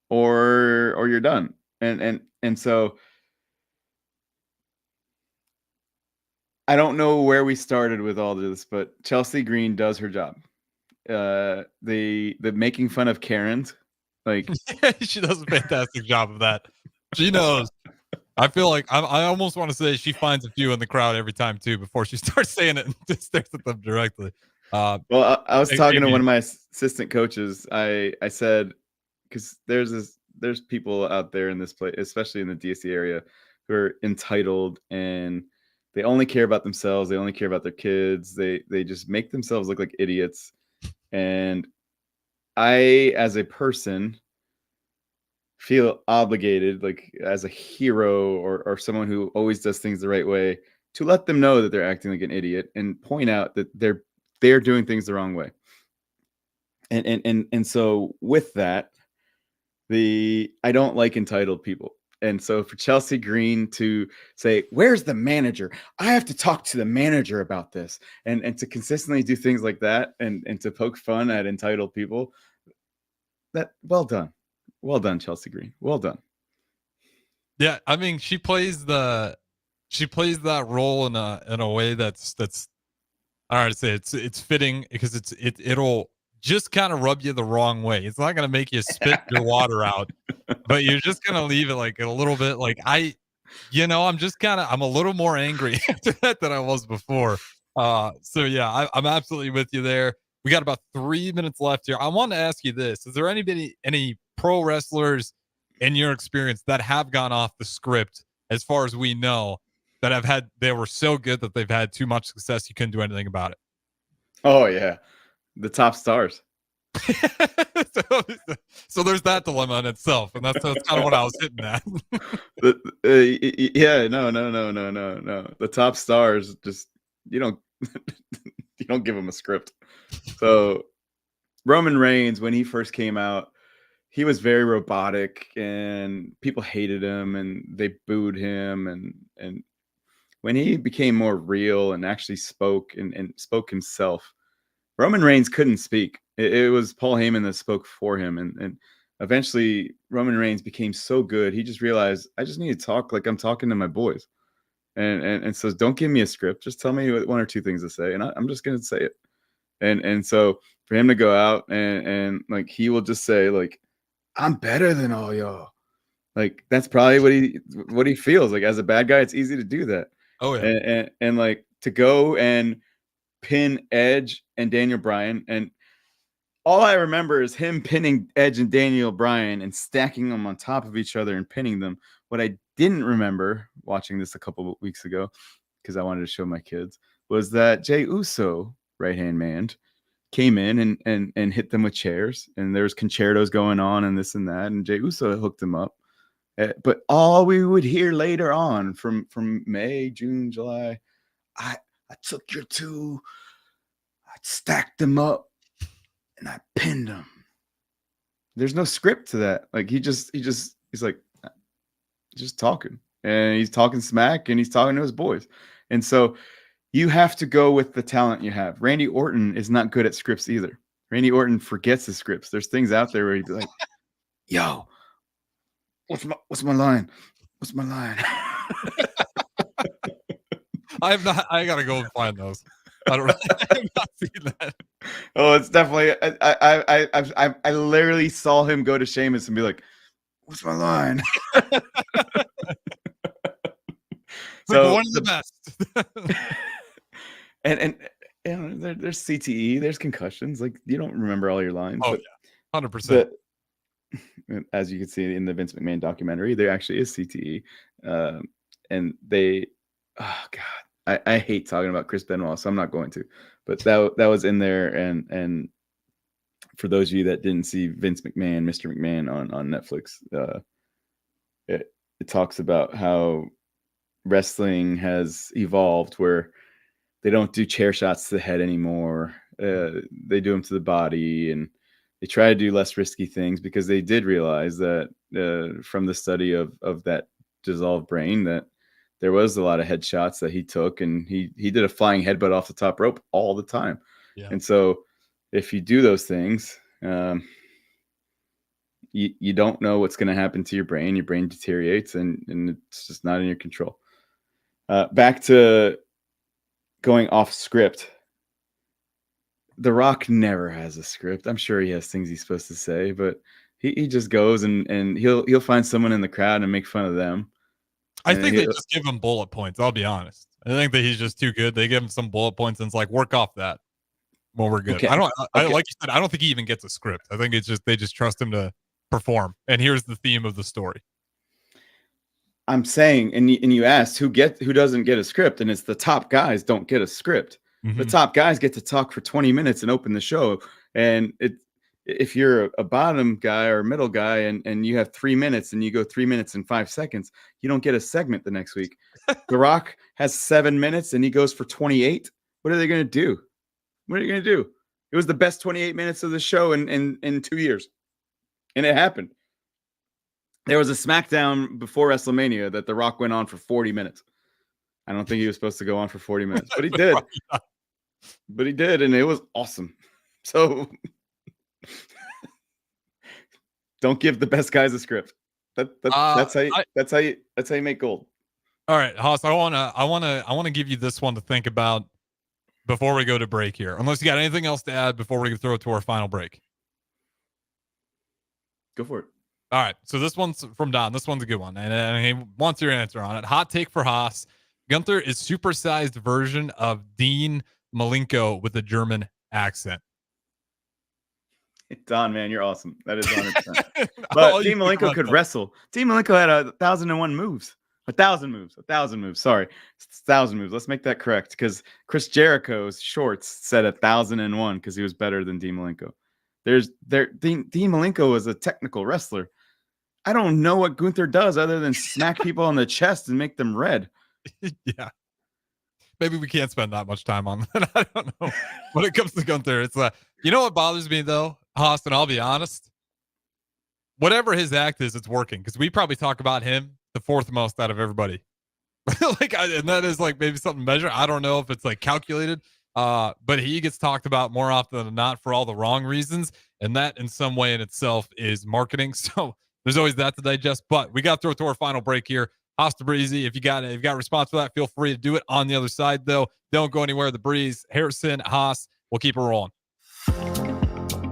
Speaker 14: or you're done. And so I don't know where we started with all this, but Chelsea Green does her job. The making fun of Karens, like
Speaker 13: she does a fantastic job of that. She knows. I feel like I almost want to say she finds a few in the crowd every time too before she starts saying it and just stares at them directly.
Speaker 14: Well, I was talking to one of my assistant coaches. I said, because there's people out there in this place, especially in the DC area, who are entitled, and they only care about themselves. They only care about their kids. They just make themselves look like idiots. And I, as a person, feel obligated, like as a hero or someone who always does things the right way, to let them know that they're acting like an idiot and point out that they're doing things the wrong way. And so with that, I don't like entitled people. And so for Chelsea Green to say, "Where's the manager? I have to talk to the manager about this," and to consistently do things like that, and to poke fun at entitled people, well done, Chelsea Green. Well done.
Speaker 13: Yeah, I mean, she plays that role in a way that's I don't know how to say it's fitting, because it'll just kind of rub you the wrong way. It's not going to make you spit your water out, but you're just going to leave it like a little bit like I'm a little more angry after that than I was before. So yeah, I'm absolutely with you there. We got about 3 minutes left here. I want to ask you this. Is there any pro wrestlers in your experience that have gone off the script, as far as we know, that they were so good that they've had too much success you couldn't do anything about it?
Speaker 14: Oh yeah. The top stars.
Speaker 13: So there's that dilemma in itself, and that's kind of what I was hitting at.
Speaker 14: Yeah, no. The top stars just you don't you don't give them a script. So Roman Reigns, when he first came out, he was very robotic, and people hated him, and they booed him, and when he became more real and actually spoke and spoke himself, Roman Reigns couldn't speak. It was Paul Heyman that spoke for him, and eventually Roman Reigns became so good, he just realized, I just need to talk like I'm talking to my boys, and so don't give me a script, just tell me one or two things to say, and I'm just gonna say it, and so for him to go out and like he will just say like, I'm better than all y'all, like that's probably what he feels like as a bad guy. It's easy to do that.
Speaker 13: Oh yeah,
Speaker 14: and like to go and pin Edge and Daniel Bryan, and all I remember is him pinning Edge and Daniel Bryan and stacking them on top of each other and pinning them. What I didn't remember watching this a couple of weeks ago, because I wanted to show my kids, was that Jey Uso, right-hand man, came in and hit them with chairs, and there was concertos going on and this and that, and Jey Uso hooked them up. But all we would hear later on from May, June, July, I took your two, I stacked them up, and I pinned them. There's no script to that. Like he's like just talking, and he's talking smack, and he's talking to his boys. And so you have to go with the talent you have. Randy Orton is not good at scripts either. Randy Orton forgets his scripts. There's things out there where he'd be like, yo, what's my line? What's my line?
Speaker 13: I gotta go and find those. I don't. I've not seen that.
Speaker 14: Oh, it's definitely. I literally saw him go to Sheamus and be like, "What's my line?"
Speaker 13: So one of the best.
Speaker 14: and you know, there's CTE, there's concussions. Like you don't remember all your lines.
Speaker 13: Oh yeah, 100%.
Speaker 14: As you can see in the Vince McMahon documentary, there actually is CTE, and they. Oh God. I hate talking about Chris Benoit, so I'm not going to. But that was in there, and for those of you that didn't see Vince McMahon, Mr. McMahon on Netflix, it talks about how wrestling has evolved, where they don't do chair shots to the head anymore. They do them to the body, and they try to do less risky things because they did realize that from the study of that dissolved brain that there was a lot of headshots that he took, and he did a flying headbutt off the top rope all the time.
Speaker 13: Yeah.
Speaker 14: And so if you do those things, you don't know what's going to happen to your brain. Your brain deteriorates, and it's just not in your control. Back to going off script. The Rock never has a script. I'm sure he has things he's supposed to say, but he just goes and he'll find someone in the crowd and make fun of them.
Speaker 13: I think they just give him bullet points. I'll be honest. I think that he's just too good. They give him some bullet points and it's like, work off that. Well, we're good.
Speaker 14: Okay.
Speaker 13: I like you said, I don't think he even gets a script. I think it's just they just trust him to perform. And here's the theme of the story.
Speaker 14: I'm saying, and you asked who doesn't get a script, and it's the top guys don't get a script.
Speaker 13: Mm-hmm.
Speaker 14: The top guys get to talk for 20 minutes and open the show. And if you're a bottom guy or a middle guy and you have 3 minutes and you go 3 minutes and 5 seconds, you don't get a segment the next week. The Rock has 7 minutes and he goes for 28. What are they going to do? What are you going to do? It was the best 28 minutes of the show in 2 years. And it happened. There was a SmackDown before WrestleMania that The Rock went on for 40 minutes. I don't think he was supposed to go on for 40 minutes, but he did. But he did, and it was awesome. So don't give the best guys a script. That's how you make gold.
Speaker 13: All right, Haas, I wanna give you this one to think about before we go to break here. Unless you got anything else to add before we throw it to our final break.
Speaker 14: Go for it.
Speaker 13: All right, so this one's from Don. This one's a good one, and he wants your answer on it. Hot take for Haas: Gunther is supersized version of Dean Malenko with a German accent.
Speaker 14: Don, man, you're awesome. That is 100%. But Dean Malenko could wrestle. Dean Malenko had 1,001 moves. 1,000 moves. 1,000 moves. Sorry. 1,000 moves. Let's make that correct, because Chris Jericho's shorts said 1,001 because he was better than Dean Malenko. Dean Malenko is a technical wrestler. I don't know what Gunther does other than smack people on the chest and make them red.
Speaker 13: Yeah. Maybe we can't spend that much time on that. I don't know. When it comes to Gunther, it's you know what bothers me though, Austin, I'll be honest. Whatever his act is, it's working because we probably talk about him the fourth most out of everybody. And that is like maybe something measured. I don't know if it's like calculated, but he gets talked about more often than not for all the wrong reasons. And that in some way in itself is marketing. So there's always that to digest, but we got to throw to our final break here. Hosta Breezy, if you got a response for that, feel free to do it. On the other side, though, don't go anywhere. The Breeze, Harrison, Haas, we'll keep it rolling.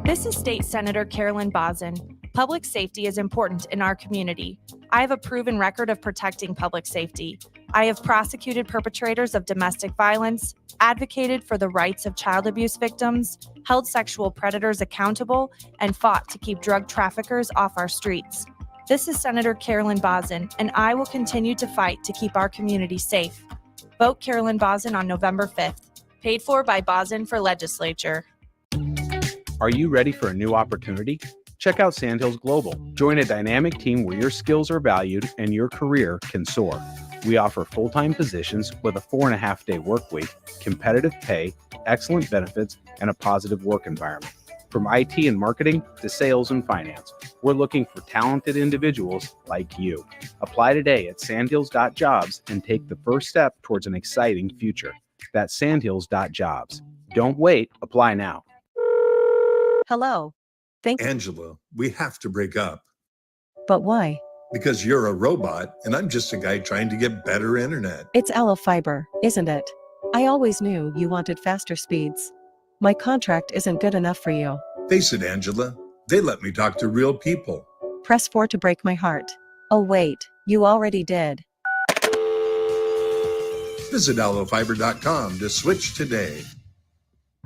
Speaker 4: This is State Senator Carolyn Bozin. Public safety is important in our community. I have a proven record of protecting public safety. I have prosecuted perpetrators of domestic violence, advocated for the rights of child abuse victims, held sexual predators accountable, and fought to keep drug traffickers off our streets. This is Senator Carolyn Bozin, and I will continue to fight to keep our community safe. Vote Carolyn Bozin on November 5th. Paid for by Bozin for Legislature.
Speaker 22: Are you ready for a new opportunity? Check out Sandhills Global. Join a dynamic team where your skills are valued and your career can soar. We offer full-time positions with a 4.5-day work week, competitive pay, excellent benefits, and a positive work environment. From IT and marketing to sales and finance, we're looking for talented individuals like you. Apply today at sandhills.jobs and take the first step towards an exciting future. That's sandhills.jobs. Don't wait. Apply now.
Speaker 18: Hello.
Speaker 19: Angela, we have to break up
Speaker 18: But why?
Speaker 19: because you're a robot and I'm just a guy trying to get better internet.
Speaker 18: It's Aloe Fiber, isn't it? I always knew you wanted faster speeds. My contract isn't good enough for you.
Speaker 19: Face it, Angela, they let me talk to real people.
Speaker 18: Press 4 to break my heart. Oh wait, you already did.
Speaker 19: Visit aloefiber.com to switch today.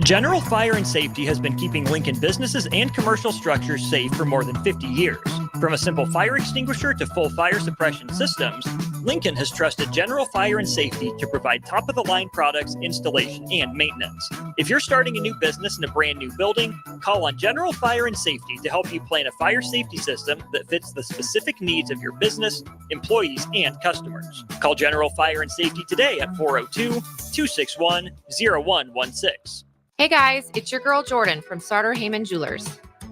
Speaker 3: General Fire and Safety has been keeping Lincoln businesses and commercial structures safe for more than 50 years. From a simple fire extinguisher to full fire suppression systems, Lincoln has trusted General Fire and Safety to provide top-of-the-line products, installation, and maintenance. If you're starting a new business in a brand new building, call on General Fire and Safety to help you plan a fire safety system that fits the specific needs of your business, employees, and customers. Call General Fire and Safety today at 402-261-0116.
Speaker 23: Hey guys, it's your girl Jordan from Sartor Heyman Jewelers.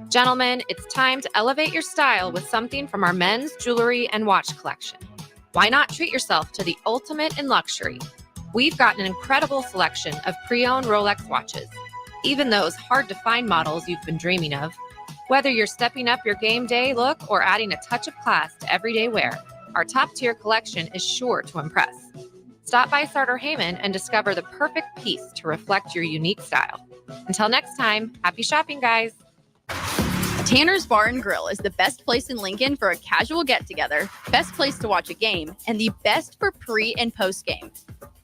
Speaker 23: Gentlemen, it's time to elevate your style with something from our men's jewelry and watch collection. Why not treat yourself to the ultimate in luxury? We've got an incredible selection of pre-owned Rolex watches, even those hard-to-find models you've been dreaming of. Whether you're stepping up your game day look or adding a touch of class to everyday wear, our top-tier collection is sure to impress. Stop by Sartor Heyman and discover the perfect piece to reflect your unique style. Until next time, happy shopping, guys.
Speaker 24: Tanner's Bar and Grill is the best place in Lincoln for a casual get-together, best place to watch a game, and the best for pre- and post-game.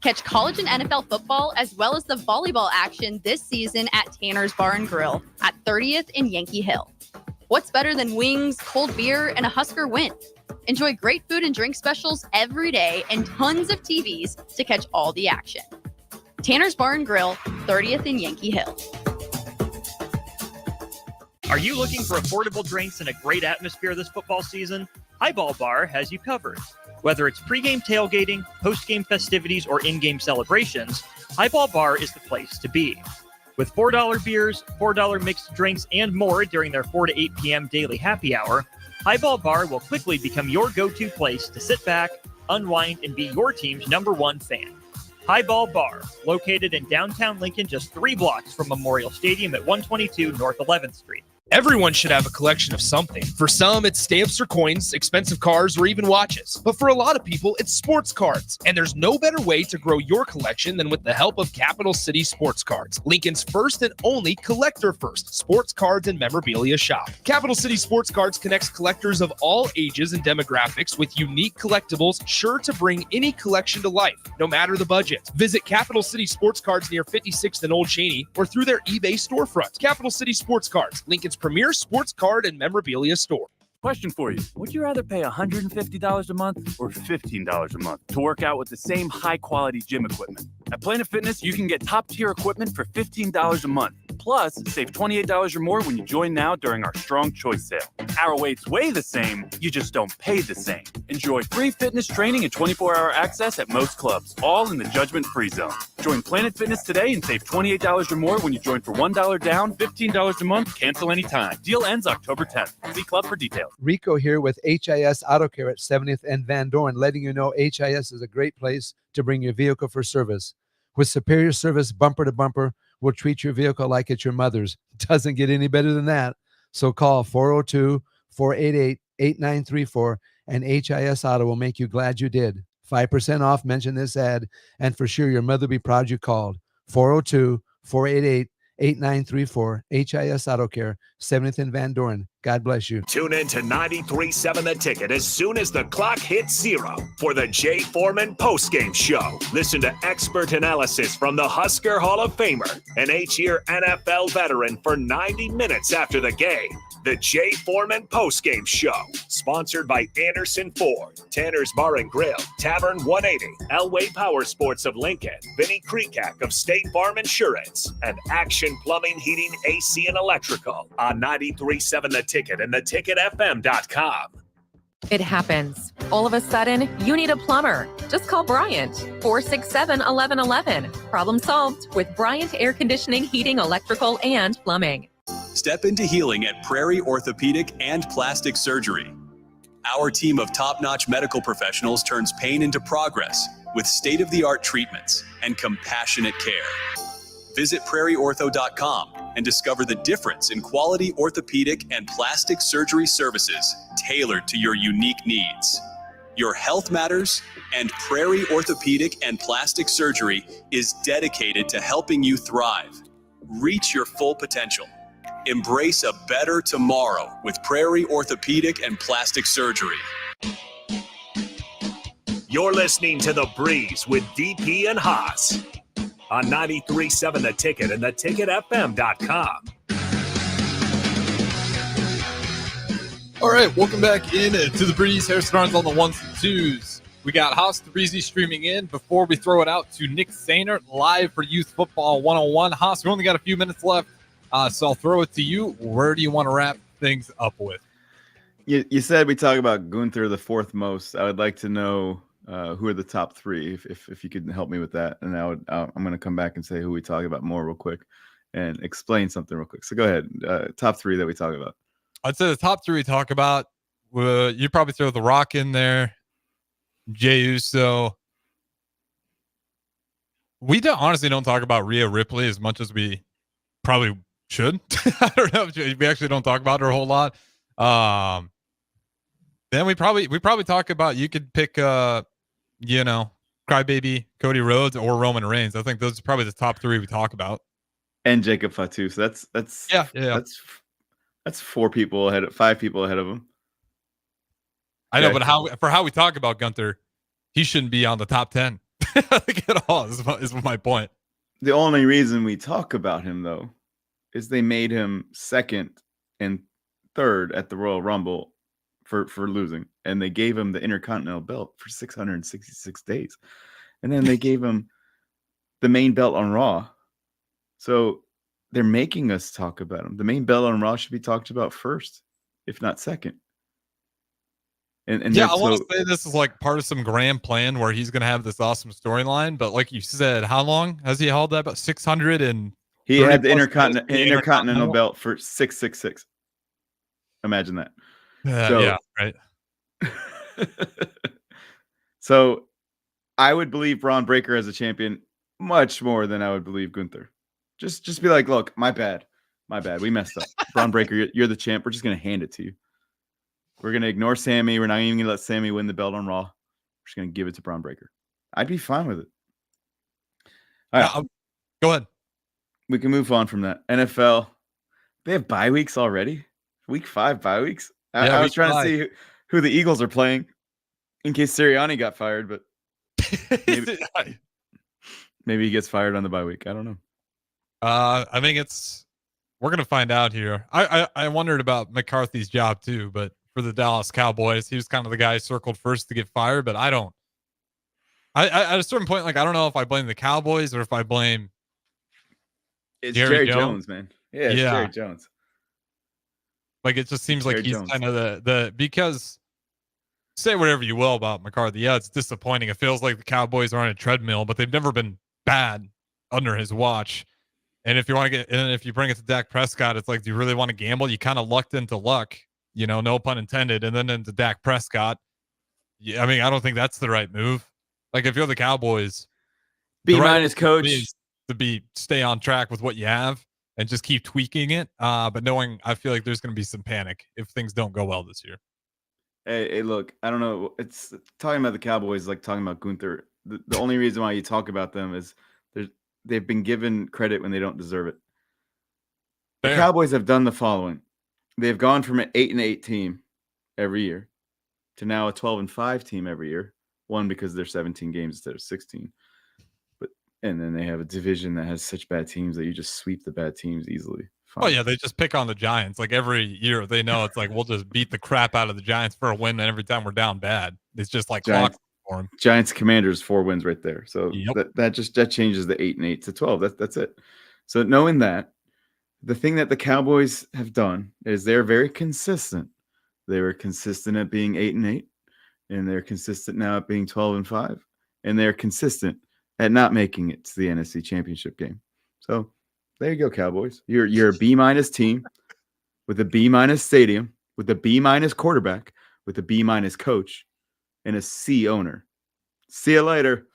Speaker 24: Catch college and NFL football as well as the volleyball action this season at Tanner's Bar and Grill at 30th and Yankee Hill. What's better than wings, cold beer, and a Husker win? Enjoy great food and drink specials every day and tons of TVs to catch all the action. Tanner's Bar and Grill, 30th and Yankee Hill.
Speaker 3: Are you looking for affordable drinks and a great atmosphere this football season? Highball Bar has you covered. Whether it's pregame tailgating, postgame festivities, or in-game celebrations, Highball Bar is the place to be. With $4 beers, $4 mixed drinks, and more during their 4 to 8 p.m. daily happy hour, Highball Bar will quickly become your go-to place to sit back, unwind, and be your team's #1 fan. Highball Bar, located in downtown Lincoln, just 3 blocks from Memorial Stadium at 122 North 11th Street.
Speaker 1: Everyone should have a collection of something. For some, it's stamps or coins, expensive cars, or even watches. But for a lot of people, it's sports cards. And there's no better way to grow your collection than with the help of Capital City Sports Cards, Lincoln's first and only collector-first sports cards and memorabilia shop. Capital City Sports Cards connects collectors of all ages and demographics with unique collectibles sure to bring any collection to life, no matter the budget. Visit Capital City Sports Cards near 56th and Old Cheney or through their eBay storefront. Capital City Sports Cards, Lincoln's premier sports card and memorabilia store.
Speaker 20: Question for you. Would you rather pay $150 a month or $15 a month to work out with the same high-quality gym equipment? At Planet Fitness, you can get top-tier equipment for $15 a month. Plus, save $28 or more when you join now during our Strong Choice sale. Our weights weigh the same, you just don't pay the same. Enjoy free fitness training and 24-hour access at most clubs, all in the judgment-free zone. Join Planet Fitness today and save $28 or more when you join for $1 down, $15 a month, cancel anytime. Deal ends October 10th. See club for details.
Speaker 5: Rico here with HIS Auto Care at 70th and Van Dorn, letting you know HIS is a great place to bring your vehicle for service. With superior service bumper to bumper, we'll treat your vehicle like it's your mother's. Doesn't get any better than that. So call 402-488-8934 and HIS Auto will make you glad you did. 5% off, mention this ad, and for sure your mother will be proud you called. 402-488-8934, HIS Auto Care, 70th and Van Dorn. God bless you.
Speaker 12: Tune in to 93.7 The Ticket as soon as the clock hits 0 for the Jay Foreman postgame show. Listen to expert analysis from the Husker Hall of Famer, an 8-year NFL veteran for 90 minutes after the game. The Jay Foreman postgame show, sponsored by Anderson Ford, Tanner's Bar and Grill, Tavern 180, Elway Power Sports of Lincoln, Vinnie Krekak of State Farm Insurance, and Action Plumbing, Heating, AC, and Electrical on 93.7 The Ticket and theticketfm.com.
Speaker 6: It happens. All of a sudden, you need a plumber. Just call Bryant, 467-1111. Problem solved with Bryant Air Conditioning, Heating, Electrical, and Plumbing.
Speaker 7: Step into healing at Prairie Orthopedic and Plastic Surgery. Our team of top-notch medical professionals turns pain into progress with state-of-the-art treatments and compassionate care. Visit prairieortho.com and discover the difference in quality orthopedic and plastic surgery services tailored to your unique needs. Your health matters, and Prairie Orthopedic and Plastic Surgery is dedicated to helping you thrive. Reach your full potential. Embrace a better tomorrow with Prairie Orthopedic and Plastic Surgery.
Speaker 12: You're listening to The Breeze with DP and Haas on 93.7 The Ticket and theticketfm.com.
Speaker 13: All right, welcome back in to the Breeze. Harrison Arns on the ones and twos. We got Haas the Breezy streaming in before we throw it out to Nick Sainer live for Youth Football 101. Haas, we only got a few minutes left, so I'll throw it to you. Where do you want to wrap things up with?
Speaker 14: You said we talk about Gunther the fourth most. I would like to know who are the top three, if you could help me with that. And I'm going to come back and say who we talk about more real quick and explain something real quick. So go ahead. Top three that we talk about.
Speaker 13: I'd say the top three we talk about, you probably throw The Rock in there, Jey Uso. We honestly don't talk about Rhea Ripley as much as we probably should. I don't know. We actually don't talk about her a whole lot. Then we probably talk about, you could pick, Crybaby, Cody Rhodes, or Roman Reigns. I think those are probably the top three we talk about.
Speaker 14: And Jacob Fatu. So that's five people ahead of him.
Speaker 13: I know, but how we talk about Gunther, he shouldn't be on the top 10 at all. Is my point.
Speaker 14: The only reason we talk about him, though, is they made him second and third at the Royal Rumble for losing, and they gave him the Intercontinental belt for 666 days, and then they gave him the main belt on Raw. So they're making us talk about him. The main belt on Raw should be talked about first, if not second. And
Speaker 13: yeah, I want to say this is like part of some grand plan where he's going to have this awesome storyline. But like you said, how long has he held that? About 600 and
Speaker 14: he had the Intercontinental belt for 666. Imagine that.
Speaker 13: Yeah, right.
Speaker 14: So I would believe Braun Breaker as a champion much more than I would believe Gunther. Just be like, look, my bad. We messed up. Braun Breaker, you're the champ. We're just going to hand it to you. We're going to ignore Sammy. We're not even going to let Sammy win the belt on Raw. We're just going to give it to Braun Breaker. I'd be fine with it. All right.
Speaker 13: Go ahead.
Speaker 14: We can move on from that. NFL, they have bye weeks already? Week 5 bye weeks? I was trying to see who the Eagles are playing in case Sirianni got fired, but maybe he gets fired on the bye week. I don't know.
Speaker 13: I think we're going to find out here. I wondered about McCarthy's job too, but for the Dallas Cowboys, he was kind of the guy circled first to get fired, but I don't At a certain point, like I don't know if I blame the Cowboys or if I blame
Speaker 14: It's Jerry Jones, man. Yeah, it's
Speaker 13: Yeah.
Speaker 14: Jerry Jones.
Speaker 13: Like it just seems like
Speaker 14: Jerry
Speaker 13: he's
Speaker 14: Jones.
Speaker 13: kind of the because say whatever you will about McCarthy. Yeah, it's disappointing. It feels like the Cowboys are on a treadmill, but they've never been bad under his watch. And if you want to get, and if you bring it to Dak Prescott, it's like, do you really want to gamble? You kind of lucked into luck, you know, no pun intended. And then into Dak Prescott. Yeah, I mean, I don't think that's the right move. Like if you're the Cowboys,
Speaker 14: B
Speaker 13: the right
Speaker 14: minus
Speaker 13: move
Speaker 14: coach.
Speaker 13: is to stay on track with what you have and just keep tweaking it. But knowing, I feel like there's going to be some panic if things don't go well this year.
Speaker 14: Hey, look, I don't know. It's talking about the Cowboys like talking about Gunther. The only reason why you talk about them is they've been given credit when they don't deserve it. The Cowboys have done the following. They've gone from an 8-8 team every year to now a 12-5 team every year. One, because they're 17 games instead of 16. And then they have a division that has such bad teams that you just sweep the bad teams easily.
Speaker 13: Oh yeah, they just pick on the Giants. Like every year, they know it's like we'll just beat the crap out of the Giants for a win, and every time we're down bad, it's just like clock for them.
Speaker 14: Giants Commanders 4 wins right there. So that changes the 8-8 to 12. That's it. So knowing that, the thing that the Cowboys have done is they're very consistent. They were consistent at being 8-8, and they're consistent now at being 12-5, and they're consistent at not making it to the NFC Championship game. So there you go, Cowboys. You're a B- team with a B- stadium, with a B- quarterback, with a B- coach, and a C owner. See you later.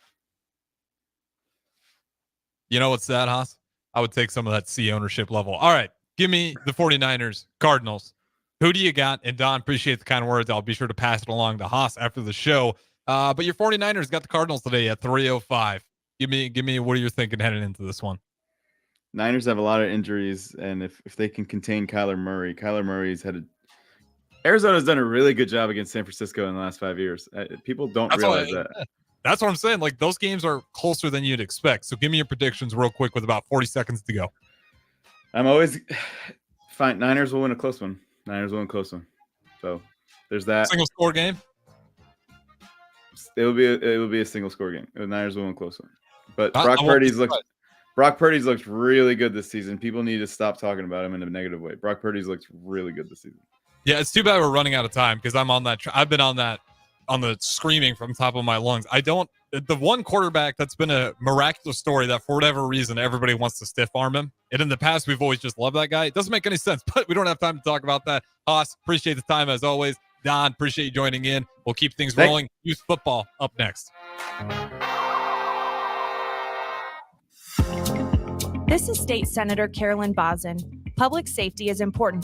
Speaker 13: You know what's that, Haas? I would take some of that C ownership level. All right, give me the 49ers, Cardinals. Who do you got? And Don, appreciate the kind words. I'll be sure to pass it along to Haas after the show. But your 49ers got the Cardinals today at 305. Give me what are you thinking heading into this one?
Speaker 14: Niners have a lot of injuries, and if they can contain Kyler Murray's Arizona's done a really good job against San Francisco in the last 5 years. People don't realize that.
Speaker 13: That's what I'm saying. Like those games are closer than you'd expect. So give me your predictions real quick with about 40 seconds to go.
Speaker 14: I'm always fine. Niners will win a close one. So there's that.
Speaker 13: Single score game.
Speaker 14: It will be a single score game. The Niners will win a close one. But Brock Purdy's looked really good this season. People need to stop talking about him in a negative way. Brock Purdy's looked really good this season.
Speaker 13: Yeah, it's too bad we're running out of time because I'm on that. I've been on that, on the screaming from the top of my lungs. The one quarterback that's been a miraculous story that for whatever reason everybody wants to stiff arm him. And in the past, we've always just loved that guy. It doesn't make any sense, but we don't have time to talk about that. Haas, appreciate the time as always. Don, appreciate you joining in. We'll keep things rolling. Youth football up next.
Speaker 4: This is State Senator Carolyn Bozin. Public safety is important.